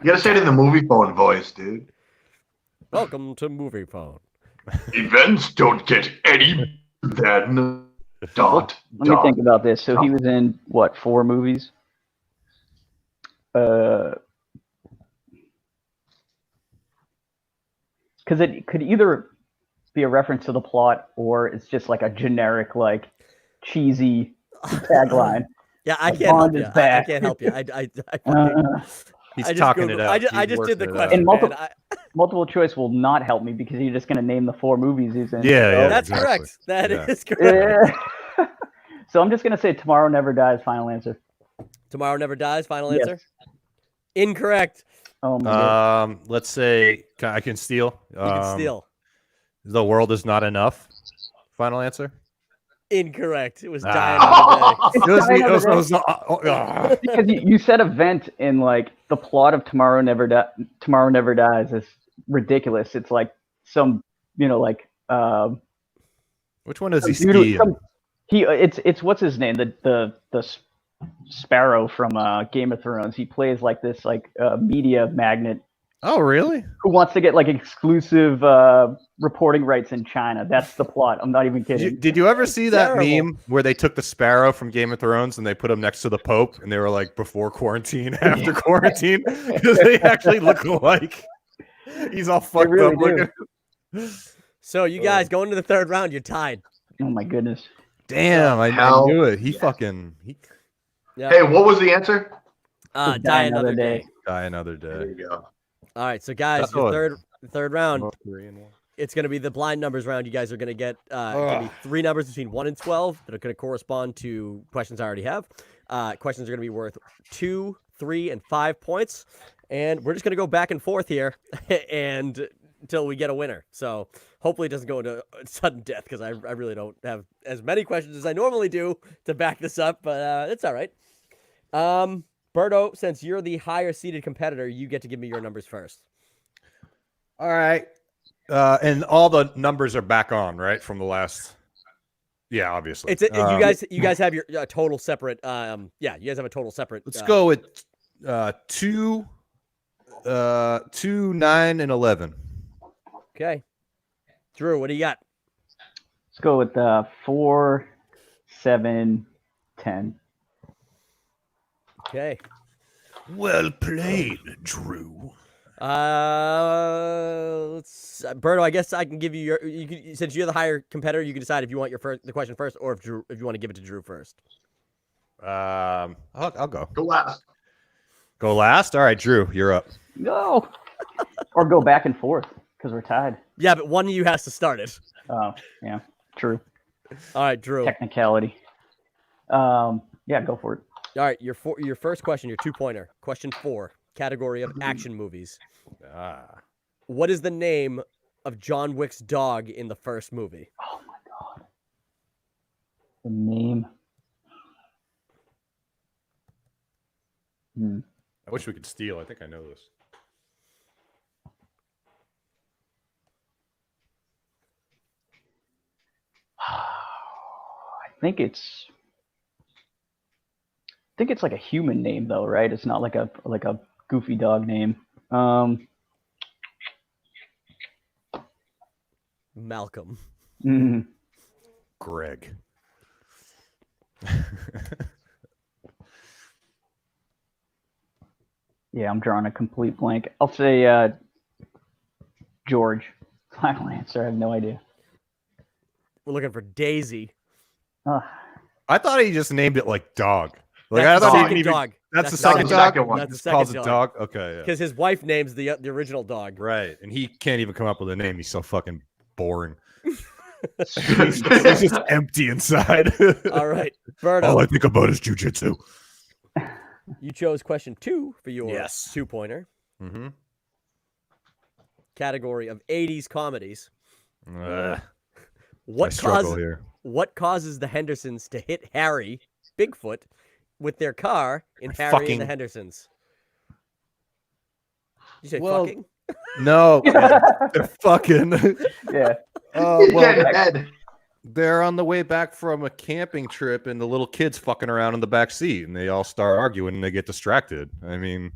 gotta say it in the movie phone voice, dude. Welcome to Movie Phone. Events don't get any than ... Let me think about this. So he was in what, 4 movies? Because it could either be a reference to the plot or it's just like a generic, like cheesy tagline. Yeah, I The can't help Bond you. is I back. can't help you. He's I just talking Googled- it out. I just He's did the working it question, And man. multiple choice will not help me because you're just going to name the 4 movies he's in. Yeah, That's exactly. correct. That Yeah. is correct. Yeah. So I'm just going to say Tomorrow Never Dies, final answer. Tomorrow Never Dies. Final Yes. answer. Incorrect. Oh my God. Let's say I can steal. You can steal. The World Is Not Enough. Final answer. Incorrect. It was Ah. Die Another Day. It's It was Die me- it Another was- it Day. was not- Because you said event in like the plot of Tomorrow Never Dies is ridiculous. It's like some, like Which one does he some dude- steal? it's what's his name, the Sparrow from Game of Thrones. He plays like this media magnate Oh, really? who wants to get like exclusive reporting rights in China. That's the plot. I'm not even kidding. Did you ever see that Terrible. meme where they took the sparrow from Game of Thrones and they put him next to the Pope and they were like before quarantine, after quarantine? Because they actually look alike. He's all fucked really up do. looking. So you guys going to the third round. You're tied. Oh my goodness. Damn, I Hell knew it. He yeah. fucking Yeah. Hey, what was the answer? Die Another Day. die another There day. you go. All right. So guys, That's your all. third round. North Korean one. It's going to be the blind numbers round. You guys are going to get gonna be 3 numbers between 1 and 12 that are going to correspond to questions I already have. Questions are going to be worth 2, 3, and 5 points. And we're just going to go back and forth here and until we get a winner. So hopefully it doesn't go into sudden death because I really don't have as many questions as I normally do to back this up, but it's all right. Berto, since you're the higher seeded competitor, you get to give me your numbers first. All right. And all the numbers are back on, right? From the last. Yeah, obviously. It's you guys have your total separate. You guys have a total separate. Let's go with 2, 9, and 11. Okay, Drew, what do you got? Let's go with 4, 7, 10. Okay. Well played, Drew. Berto, I guess I can give you since you're the higher competitor, you can decide if you want the question first or if you want to give it to Drew first. I'll go. Go last. Go last. All right, Drew, you're up. No. Or go back and forth because we're tied. Yeah, but one of you has to start it. Oh, yeah. True. All right, Drew. Technicality. Yeah, go for it. All right, your first question, your 2-pointer. Question 4, category of action movies. What is the name of John Wick's dog in the first movie? Oh my God. The name. I wish we could steal. I think I know this. I think it's like a human name though, right? It's not like a goofy dog name. Malcolm. Greg. Yeah, I'm drawing a complete blank. I'll say George. Final answer. I have no idea. We're looking for Daisy. I thought he just named it like dog. Like That's I thought the he second didn't even. dog. That's the the second dog. second one. That's the Just calls second it dog. dog. Okay, yeah. Because his wife names the original dog. Right, and he can't even come up with a name. He's so fucking boring. He's just empty inside. All right, Berto. All I think about is jujitsu. You chose question 2 for your Yes. 2-pointer. Mm-hmm. category of 80s comedies. I What struggle here. What causes the Hendersons to hit Harry, Bigfoot, with their car in Harry and the Hendersons? You say fucking? No, they're fucking. Yeah. He's getting head. They're on the way back from a camping trip, and the little kids fucking around in the back seat, and they all start arguing, and they get distracted. I mean,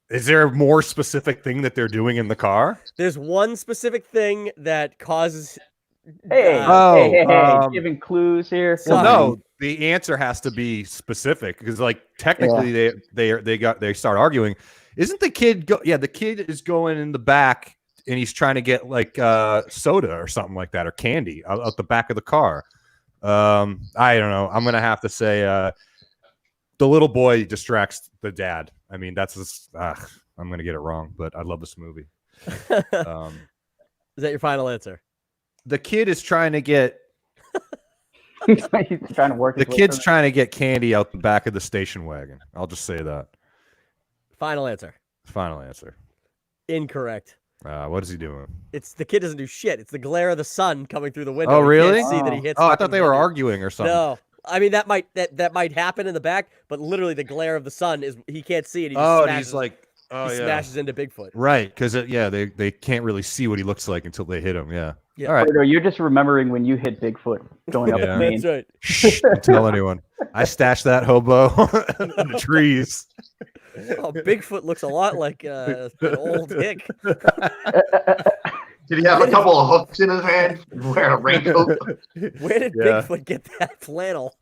is there a more specific thing that they're doing in the car? There's one specific thing that causes. Hey, giving clues here. Well, no, the answer has to be specific because, like, technically, they start arguing. Isn't the kid the kid is going in the back and he's trying to get like soda or something like that or candy out the back of the car. I don't know. I'm gonna have to say the little boy distracts the dad. I mean, that's just, I'm gonna get it wrong, but I love this movie. Is that your final answer? The kid is trying to get. He's trying to work. The kid's trying to get candy out the back of the station wagon. I'll just say that. Final answer. Final answer. Incorrect. What is he doing? It's the kid doesn't do shit. It's the glare of the sun coming through the window. Oh, really? You can't see that he hits. Oh, I thought they were arguing or something. No, I mean that might happen in the back, but literally the glare of the sun is he can't see it. He just smashes, he's like, he smashes into Bigfoot. Right, because they can't really see what he looks like until they hit him. Yeah. Yeah. All right. Roberto, you're just remembering when you hit Bigfoot going up the main. That's right. Shh, don't tell anyone. I stashed that hobo in the trees. Oh, Bigfoot looks a lot like an old hick. Did he have a couple of hooks in his hand? Wearing a raincoat? Where did Bigfoot get that flannel?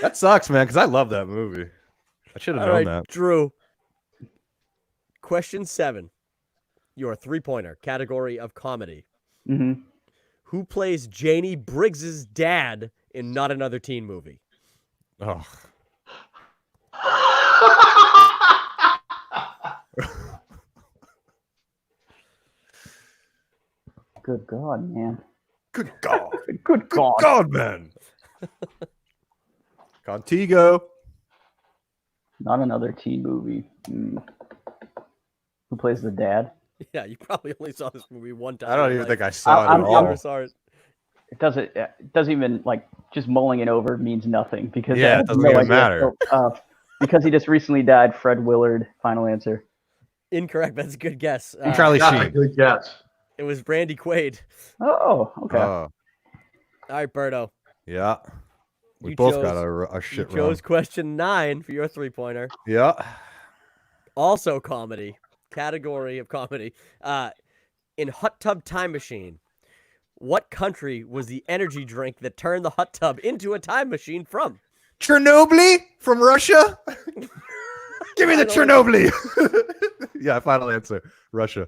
That sucks, man, because I love that movie. I should have known that. Drew. Question 7. Your 3-pointer, category of comedy. Mm-hmm. Who plays Janie Briggs's dad in Not Another Teen Movie? Oh. Good God, man. Good God. Good God. Good God, man. Contigo. Not Another Teen Movie. Who plays the dad? Yeah, you probably only saw this movie one time. I don't even think I saw it at all. Never saw it. It doesn't even, like, just mulling it over means nothing because it doesn't even matter. So, because he just recently died. Fred Willard. Final answer. Incorrect. That's a good guess. Charlie That's a Sheen. good guess. It was Randy Quaid. Oh, okay. All right, Berto. Yeah. We You both chose- got our shit You wrong. chose question 9 for your 3-pointer. Yeah. Also comedy. Category of comedy. In Hot Tub Time Machine, what country was the energy drink that turned the hot tub into a time machine from? Chernobyl from Russia? Give me the Chernobyl. Yeah, final answer. Russia.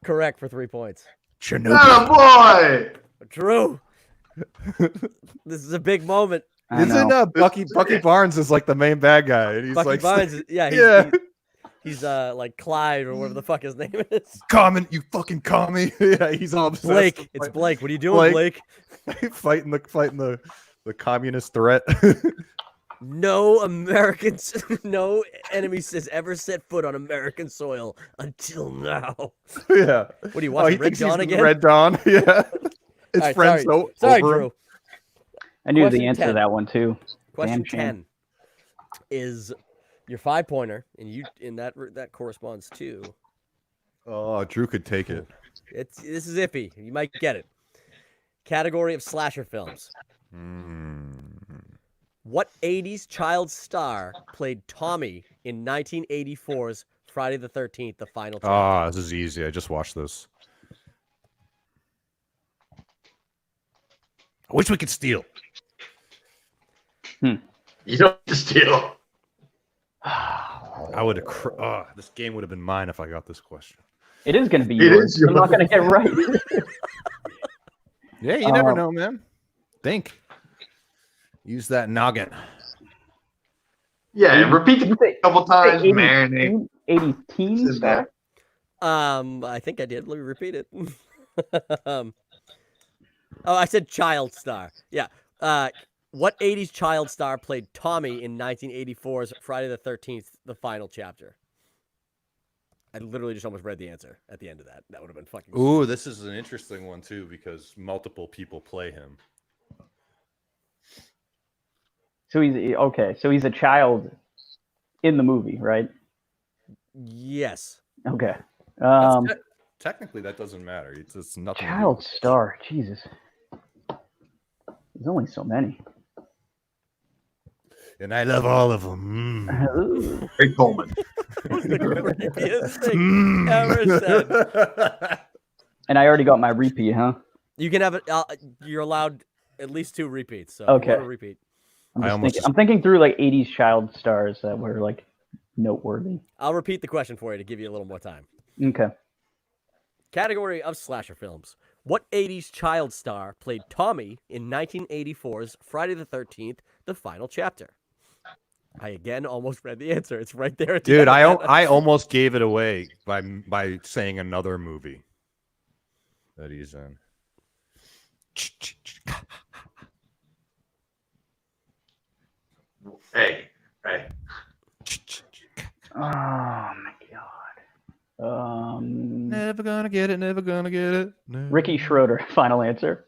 Correct for 3 points. Chernobyl. Oh boy! Drew. This is a big moment. I Isn't know. Bucky Barnes is like the main bad guy? And he's Bucky like, Barnes, yeah. He's like Clyde or whatever the fuck his name is. Common, you fucking commie. Yeah, he's all obsessed. Blake. It's Blake. What are you doing, Blake? fighting the communist threat. No Americans, no enemy has ever set foot on American soil until now. Yeah. What are you watching? Red Dawn again? Red Dawn. Yeah. His All right, friends sorry, over Drew. him. I knew Question the answer 10. to that one too. Question Damn shame. 10 is your 5-pointer, and you in that corresponds to. Oh, Drew could take it. This is iffy. You might get it. Category of slasher films. What 80s child star played Tommy in 1984's Friday the 13th, the final chapter? Ah, this is easy. I just watched this. I wish we could steal. You don't have to steal. I would have. This game would have been mine if I got this question. It is going to be It yours. is I'm not going to get it right. Yeah, you never know, man. Think. Use that noggin. Yeah, repeat the a couple times, 80s man. 80s teen Says star? I think I did. Let me repeat it. I said child star. Yeah. What 80s child star played Tommy in 1984's Friday the 13th, the final chapter? I literally just almost read the answer at the end of that. That would have been fucking. Ooh, this is an interesting one too because multiple people play him. So he's a child in the movie, right? Yes. Okay. Technically, that doesn't matter. It's nothing. Child star, Jesus. There's only so many. And I love all of them. Craig Coleman. The creepiest thing ever said. And I already got my repeat, huh? You can have it. You're allowed at least 2 repeats. So Okay. one repeat. I'm thinking through like 80s child stars that were like noteworthy. I'll repeat the question for you to give you a little more time. Okay. Category of slasher films. What 80s child star played Tommy in 1984's Friday the 13th, The Final Chapter? I again almost read the answer. It's right there. At the Dude, end. I almost gave it away by saying another movie that he's in. Hey. Oh my god. Never gonna get it. Never gonna get it. No. Ricky Schroeder. Final answer.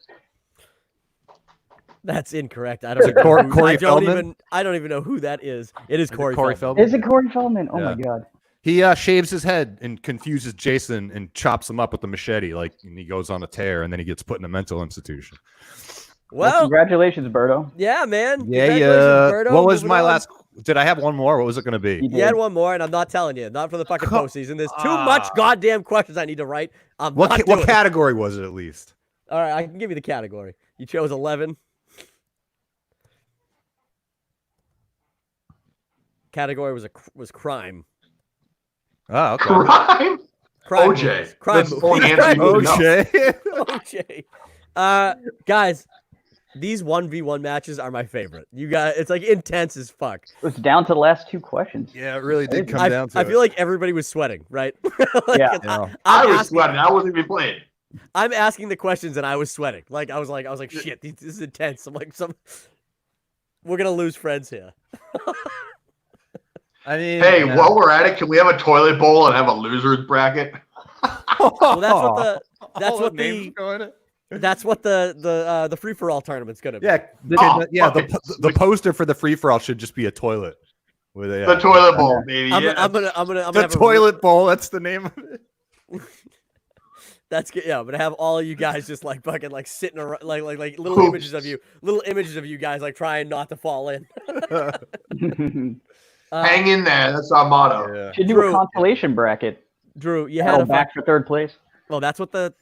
That's incorrect. I don't. it Corey even. Feldman? I don't even know who that is. It is Corey Feldman. Feldman? Is it Corey Feldman? Oh my Yeah. god. He shaves his head and confuses Jason and chops him up with a machete, and he goes on a tear, and then he gets put in a mental institution. Well, congratulations, Berto. yeah, man. Yeah. Congratulations, Berto. What was Moving my on. last? Did I have one more? What was it going to be? You You had did. one more, and I'm not telling you. Not for the fucking postseason. There's too much goddamn questions I need to write. I'm not What doing it. category was it at least? All right, I can give you the category. You chose 11. Category was crime. Oh, okay. Crime? Crime OJ. movies. Crime That's the only movies. answer Crime you would movies. know. OJ. OJ. Guys, these 1v1 matches are my favorite. You guys, it's like intense as fuck. It's down to the last 2 questions. Yeah, it really did come I down to I it. feel like everybody was sweating, right? Yeah. I was asking, sweating. I wasn't even playing. I'm asking the questions and I was sweating. Like I was like, shit, this is intense. I'm like, we're gonna lose friends here. I mean, Hey, while we're at it, can we have a toilet bowl and have a loser's bracket? Well, that's what the free for all tournament's gonna be. Yeah, the poster for the free for all should just be a toilet with a The toilet bowl, baby. I'm yeah. gonna the have toilet bowl. That's the name of it. That's good. Yeah, I'm gonna have all of you guys just like fucking like sitting around, like little Oops. images of you guys like trying not to fall in. Hang in there. That's our motto. Yeah. Should do Drew. a consolation bracket. Drew, you had Battle a back for 3rd place. well. That's what the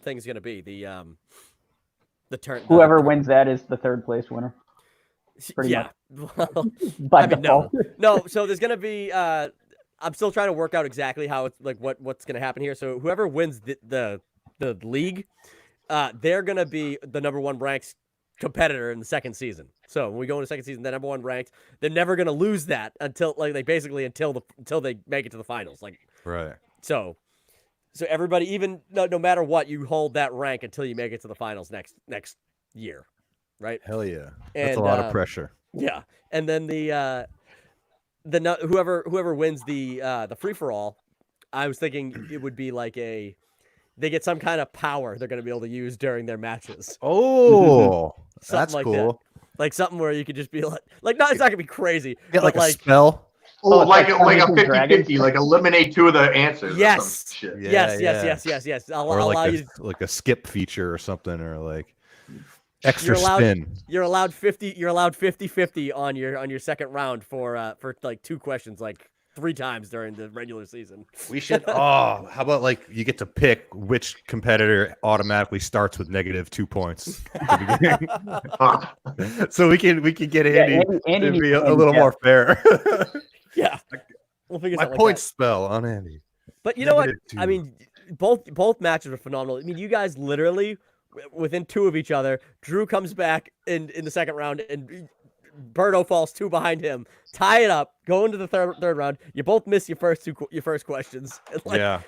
thing's gonna be. The turn. Whoever wins that is the 3rd place winner. Pretty yeah. Well, By I mean, no, default. no. So there's gonna be. I'm still trying to work out exactly how it's like what's gonna happen here. So whoever wins the league, they're gonna be the number 1 ranked competitor in the 2nd season. So when we go into the 2nd season, the number 1 ranked, they're never gonna lose that until basically until they make it to the finals. Like Right. so everybody, even no matter what, you hold that rank until you make it to the finals next year, right? Hell yeah. That's And, a lot of pressure. Yeah, and then whoever wins the free for all, I was thinking it would be like they get some kind of power they're going to be able to use during their matches. Oh, Something that's like cool. that. Like something where you could just be like no, it's not going to be crazy. Get but like a spell. Oh, it's like like a Dungeons and 50-50, like eliminate 2 of the answers. or Yes. some shit. Yeah. Yes. I'll Or allow like you. like a skip feature or something, or like extra You're allowed- spin. You're allowed 50-50 on your second round for like 2 questions like 3 times during the regular season. We should. Oh, how about like you get to pick which competitor automatically starts with -2 points, at the beginning. So we can get Andy, Andy to be needs a little yeah. more fair. Yeah, we'll figure My something point like spell on Andy. that. But you know what? -2. I mean, both matches are phenomenal. I mean, you guys literally within 2 of each other. Drew comes back in the second round, and Berto falls 2 behind him. Tie it up. Go into the third round. You both miss your first questions. Like, Yeah.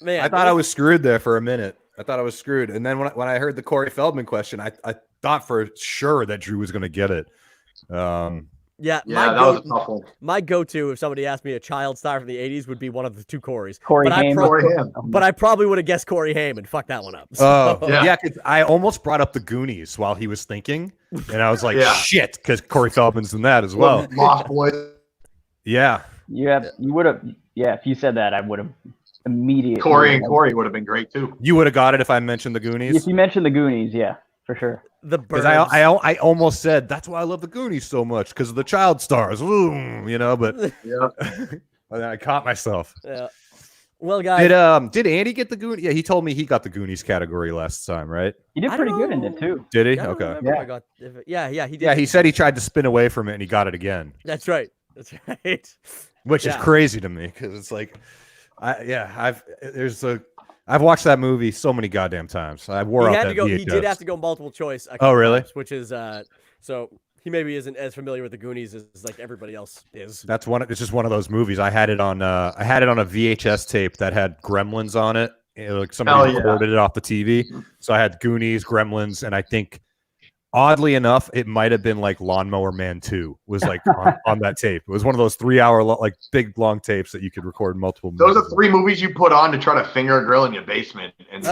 man. I thought I was screwed there for a minute. I thought I was screwed, and then when I heard the Corey Feldman question, I thought for sure that Drew was going to get it. Yeah, Yeah, that was a tough one. My go-to, if somebody asked me a child star from the 80s, would be one of the two Corys. Corey But Haim. Corey Haim. But I probably would have guessed Corey Haim and fucked that one up. Oh, So- Yeah. yeah. 'Cause I almost brought up the Goonies while he was thinking, and I was like, Yeah. shit, because Corey Feldman's in that as well. Lost Boys. Yeah. You would have. Yeah, if you said that, I would have immediately. Corey would have been great too. You would have got it if I mentioned the Goonies. If you mentioned the Goonies, yeah, for sure. The Because Burbs. I almost said that's why I love the Goonies so much because of the child stars, but Yeah. but then I caught myself. Yeah. Well, guys, Did Andy get the Goonies? Yeah, he told me he got the Goonies category last time, right? You did I pretty don't good in know. it too. Did he? I don't Okay. remember if Yeah. I got, yeah, he did. Yeah, he said he tried to spin away from it and he got it again, That's right. That's right. which is Yeah. crazy to me because it's like, I've watched that movie so many goddamn times. I wore He out had that to go. VHS. He did have to go multiple choice. Oh, really? Times, which is so he maybe isn't as familiar with the Goonies as like everybody else is. That's one. It's just one of those movies. I had it on a VHS tape that had Gremlins on it. Like somebody Hell yeah. recorded it off the TV. So I had Goonies, Gremlins, and I think, oddly enough, it might have been like Lawnmower Man 2 was like on that tape. It was one of those 3-hour like big long tapes that you could record multiple. Those are movies 3 movies you put on to try to finger a girl in your basement. And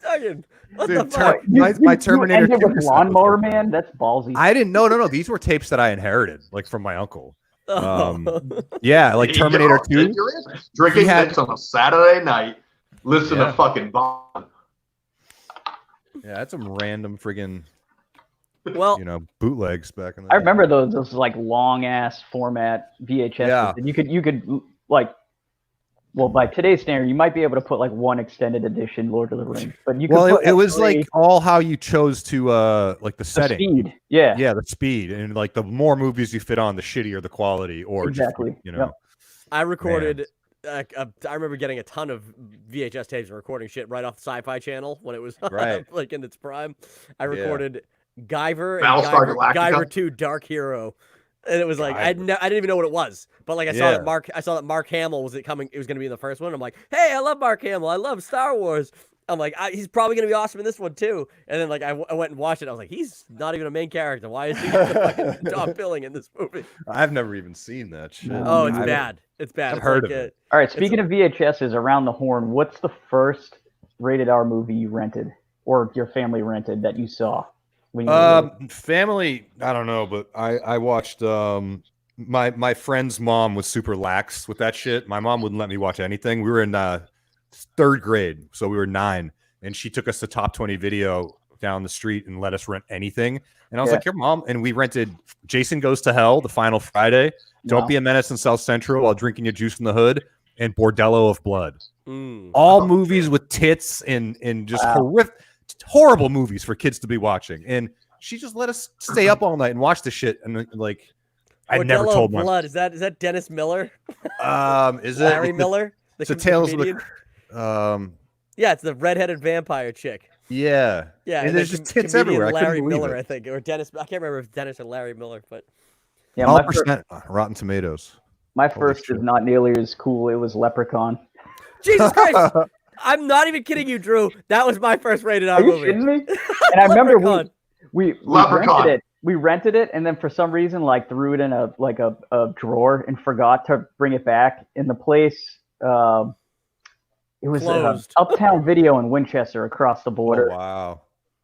Duggan, what Dude, the fuck? my Terminator You ended 2 with was- Lawnmower Man. That's ballsy. I didn't. No. These were tapes that I inherited, like from my uncle. Oh. Yeah, like Terminator 2. Drinking He had- mix on a Saturday night. Listen Yeah. to fucking Bond. Yeah, that's some random friggin' Well, bootlegs back in the I day. remember those like long ass format VHS. Yeah. And you could like, well, by today's standard, you might be able to put like one extended edition Lord of the Rings, but you could. Well, put, it was 3, like all how you chose to like the the setting. speed. Yeah. Yeah, the speed, and like the more movies you fit on, the shittier the quality, or Exactly. just, Yep. I recorded. I remember getting a ton of VHS tapes and recording shit right off the Sci-Fi Channel when it was Right. like in its prime. I Yeah. recorded Guyver and Battlestar Galactica? Guyver 2 Dark Hero. And it was like I didn't even know what it was, but like I saw that Mark Hamill was going to be in the first one. I'm like, hey, I love Mark Hamill. I love Star Wars. I'm like, he's probably going to be awesome in this one too. And then like I went and watched it. I was like, he's not even a main character. Why is he the fucking top billing in this movie? I've never even seen that shit. Oh, it's bad. It's bad. I've It's heard like, of it. All right. Speaking of VHSs, around the horn, what's the first rated R movie you rented or your family rented that you saw? When you were little? Family, I don't know, but I watched. My friend's mom was super lax with that shit. My mom wouldn't let me watch anything. We were in 3rd grade, so we were 9, and she took us to Top 20 Video down the street and let us rent anything. And I was like, your mom, and we rented Jason Goes to Hell, The Final Friday, Don't Be a Menace in South Central While Drinking Your Juice in the Hood, and Bordello of Blood. All movies with tits and just horrible movies for kids to be watching. And she just let us stay up all night and watch the shit. And like, I never Bordello told of my. Blood. Is that Dennis Miller? Is it Larry Miller? It's a Tales of comedian? the. Yeah, it's the redheaded vampire chick. Yeah. Yeah, And there's then just tits comedian everywhere. I Larry couldn't believe Miller, it. I think, or Dennis. I can't remember if it's Dennis or Larry Miller, but Yeah, All my, fir- percent Rotten Tomatoes. my Holy first shit. is not nearly as cool. It was Leprechaun. Jesus Christ! I'm not even kidding you, Drew. That was my first rated R Are you movie. kidding me? And I remember Leprechaun. we Leprechaun. rented it. We rented it, and then for some reason, like threw it in a drawer and forgot to bring it back. In the place, it was Closed. Uptown Video in Winchester, across the border. Oh, wow.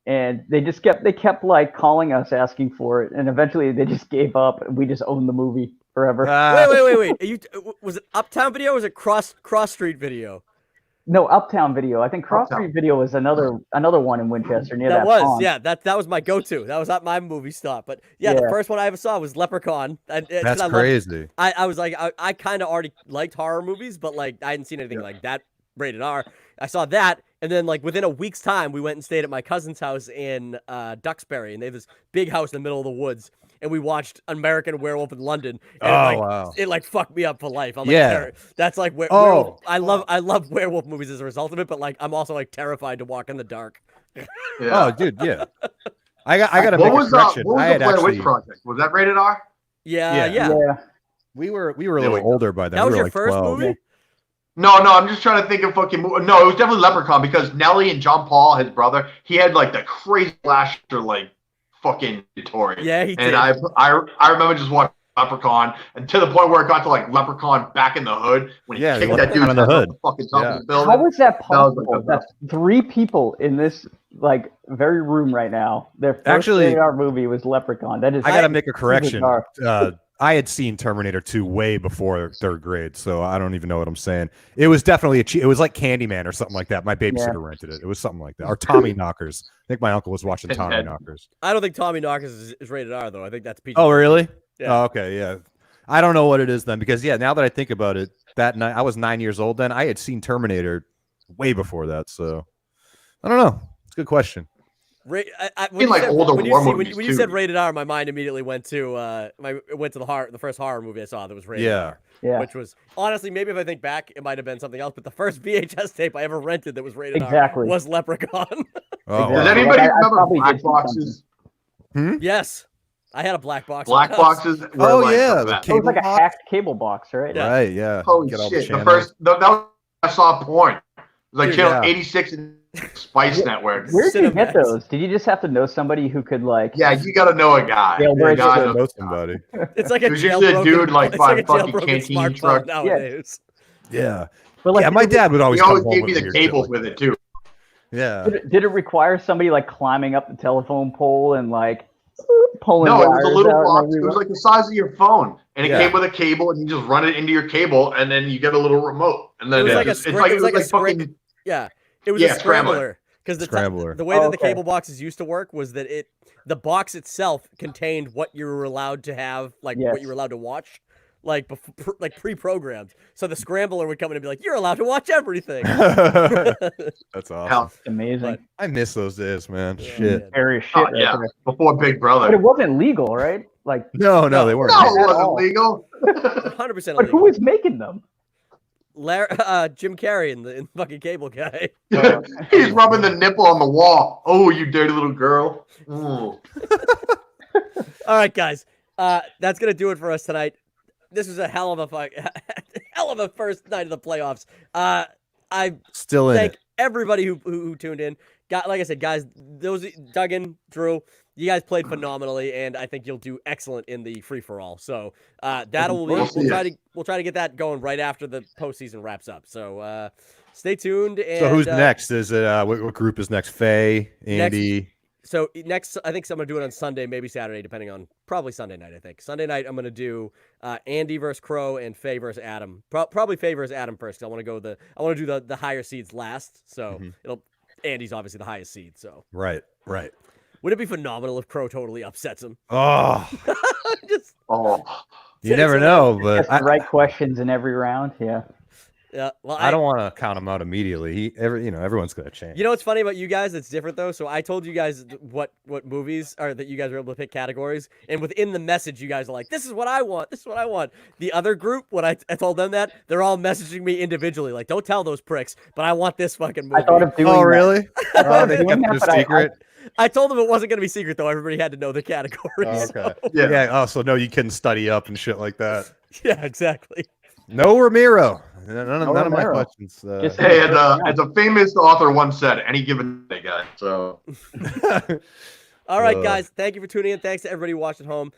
And they kept like calling us asking for it, and eventually they just gave up. And we just owned the movie forever. Wait. Was it Uptown Video or was it Cross Street Video? No, Uptown Video. I think Cross Uptown. Street Video was another one in Winchester near That that was, pond. yeah. That was my go-to. That was not my movie stop. But yeah, the Yeah. first one I ever saw was Leprechaun. That's crazy. I was like, I kind of already liked horror movies, but like I hadn't seen anything like that rated R. I saw that, and then like within a week's time, we went and stayed at my cousin's house in Duxbury, and they have this big house in the middle of the woods, and we watched American Werewolf in London. And Wow. it like fucked me up for life. I'm Yeah. like, that's like Oh. I love werewolf movies as a result of it, but like I'm also like terrified to walk in the dark. Yeah. Oh, dude, yeah. I got to What make was a the correction. what was I the had Blair actually. Witch Project? Was that rated R? Yeah. Yeah. We were a There little we go. older by then. That we was were your like first 12. movie? No, I'm just trying to think of fucking. No, it was definitely Leprechaun because Nelly and John Paul, his brother, he had like the crazy slasher like fucking notorious. Yeah, he did. And I remember just watching Leprechaun, and to the point where it got to like Leprechaun back in the hood when he kicked that dude on the hood. the fucking top of the building. How is that possible? That was like That's 3 people in this like very room right now. Their first Actually, rated R movie was Leprechaun. That is. I gotta make a correction. bizarre. I had seen Terminator 2 way before 3rd grade, so I don't even know what I'm saying. It was definitely it was like Candyman or something like that. My babysitter rented it. It was something like that. Or Tommy Knockers. I think my uncle was watching Tommy Knockers. I don't think Tommy Knockers is rated R though. I think that's PG. Oh, really? Yeah. Oh, okay, yeah. I don't know what it is then, because now that I think about it, that night I was 9 years old then. I had seen Terminator way before that, so I don't know. It's a good question. When you said rated R, my mind immediately went to the first horror movie I saw that was rated R. Yeah. Which was honestly, maybe if I think back, it might have been something else. But the first VHS tape I ever rented that was rated R was Leprechaun. Oh, Does anybody remember black boxes? Yes, I had a black box. Black boxes. Oh yeah, It was like a hacked cable box, right? Yeah. Right, yeah. Holy shit! That was I saw porn. It was like channel 86 and Spice Network. Where did you get those? Did you just have to know somebody who could like? Yeah, you got to know a guy. Yeah, You gotta know somebody. It's like a jailbroken dude like fucking jailbroken canteen smartphone truck. nowadays. Yeah. But like, My dad would always He always come gave home me with the weird shit cables like with it too. Yeah. Did it require somebody like climbing up the telephone pole and like pulling? No, it was a wires little out and box. It was like the size of your phone, and it Yeah. came with a cable, and you just run it into your cable, and then you get a little remote, and then It was like it's a like scrambler. fucking Yeah, it was a scrambler because the way that the cable boxes used to work was that the box itself contained what you were allowed to have, like what you were allowed to watch, like pre-programmed. So the scrambler would come in and be like, "You're allowed to watch everything." That's awesome. hell. amazing. I miss those days, man. Yeah, Shit. man. Area shit. Oh, right yeah, there. before Big But Brother. it wasn't legal, right? Like, No, they weren't. No, it at wasn't all. legal. 100% but who illegal. was making them? Jim Carrey and the fucking cable guy. He's rubbing the nipple on the wall. Oh, you dirty little girl. Ooh. All right, guys, that's gonna do it for us tonight. This was a hell of a first night of the playoffs. I Still in thank it. everybody who tuned in. Like I said, guys, those Duggan, Drew, you guys played phenomenally, and I think you'll do excellent in the free for all. So we'll try to get that going right after the postseason wraps up. So stay tuned. And, So who's next? Is it what group is next? Faye, Andy. So next, I think I'm going to do it on Sunday, maybe Saturday, depending on probably Sunday night, I think. Sunday night, I'm going to do Andy versus Crow and Faye versus Adam. Probably Faye versus Adam first. 'Cause I want to do the higher seeds last. So Andy's obviously the highest seed. So Right. would it be phenomenal if Crow totally upsets him? Oh, Just you never know, but Ask the right questions in every round. Yeah. yeah. Well, I don't want to count him out immediately. Everyone's got a chance. You know what's funny about you guys? It's different though. So I told you guys what movies are that you guys were able to pick categories, and within the message, you guys are like, "This is what I want. This is what I want." The other group, when I told them that, they're all messaging me individually, like, "Don't tell those pricks, but I want this fucking movie." I thought of doing Oh, that. really? I thought of They doing kept that, it but a secret. I told them it wasn't going to be secret though. Everybody had to know the categories. Oh, so- okay. Yeah. Oh, so no, you can study up and shit like that. Yeah, exactly. No Ramiro. None of my Ramiro. questions. Just- Hey, as a famous author once said, any given day, guy. So All right, guys. Thank you for tuning in. Thanks to everybody who watched at home.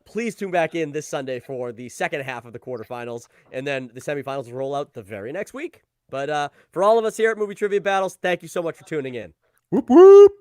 Please tune back in this Sunday for the second half of the quarterfinals, and then the semifinals will roll out the very next week. But for all of us here at Movie Trivia Battles, thank you so much for tuning in. Whoop whoop.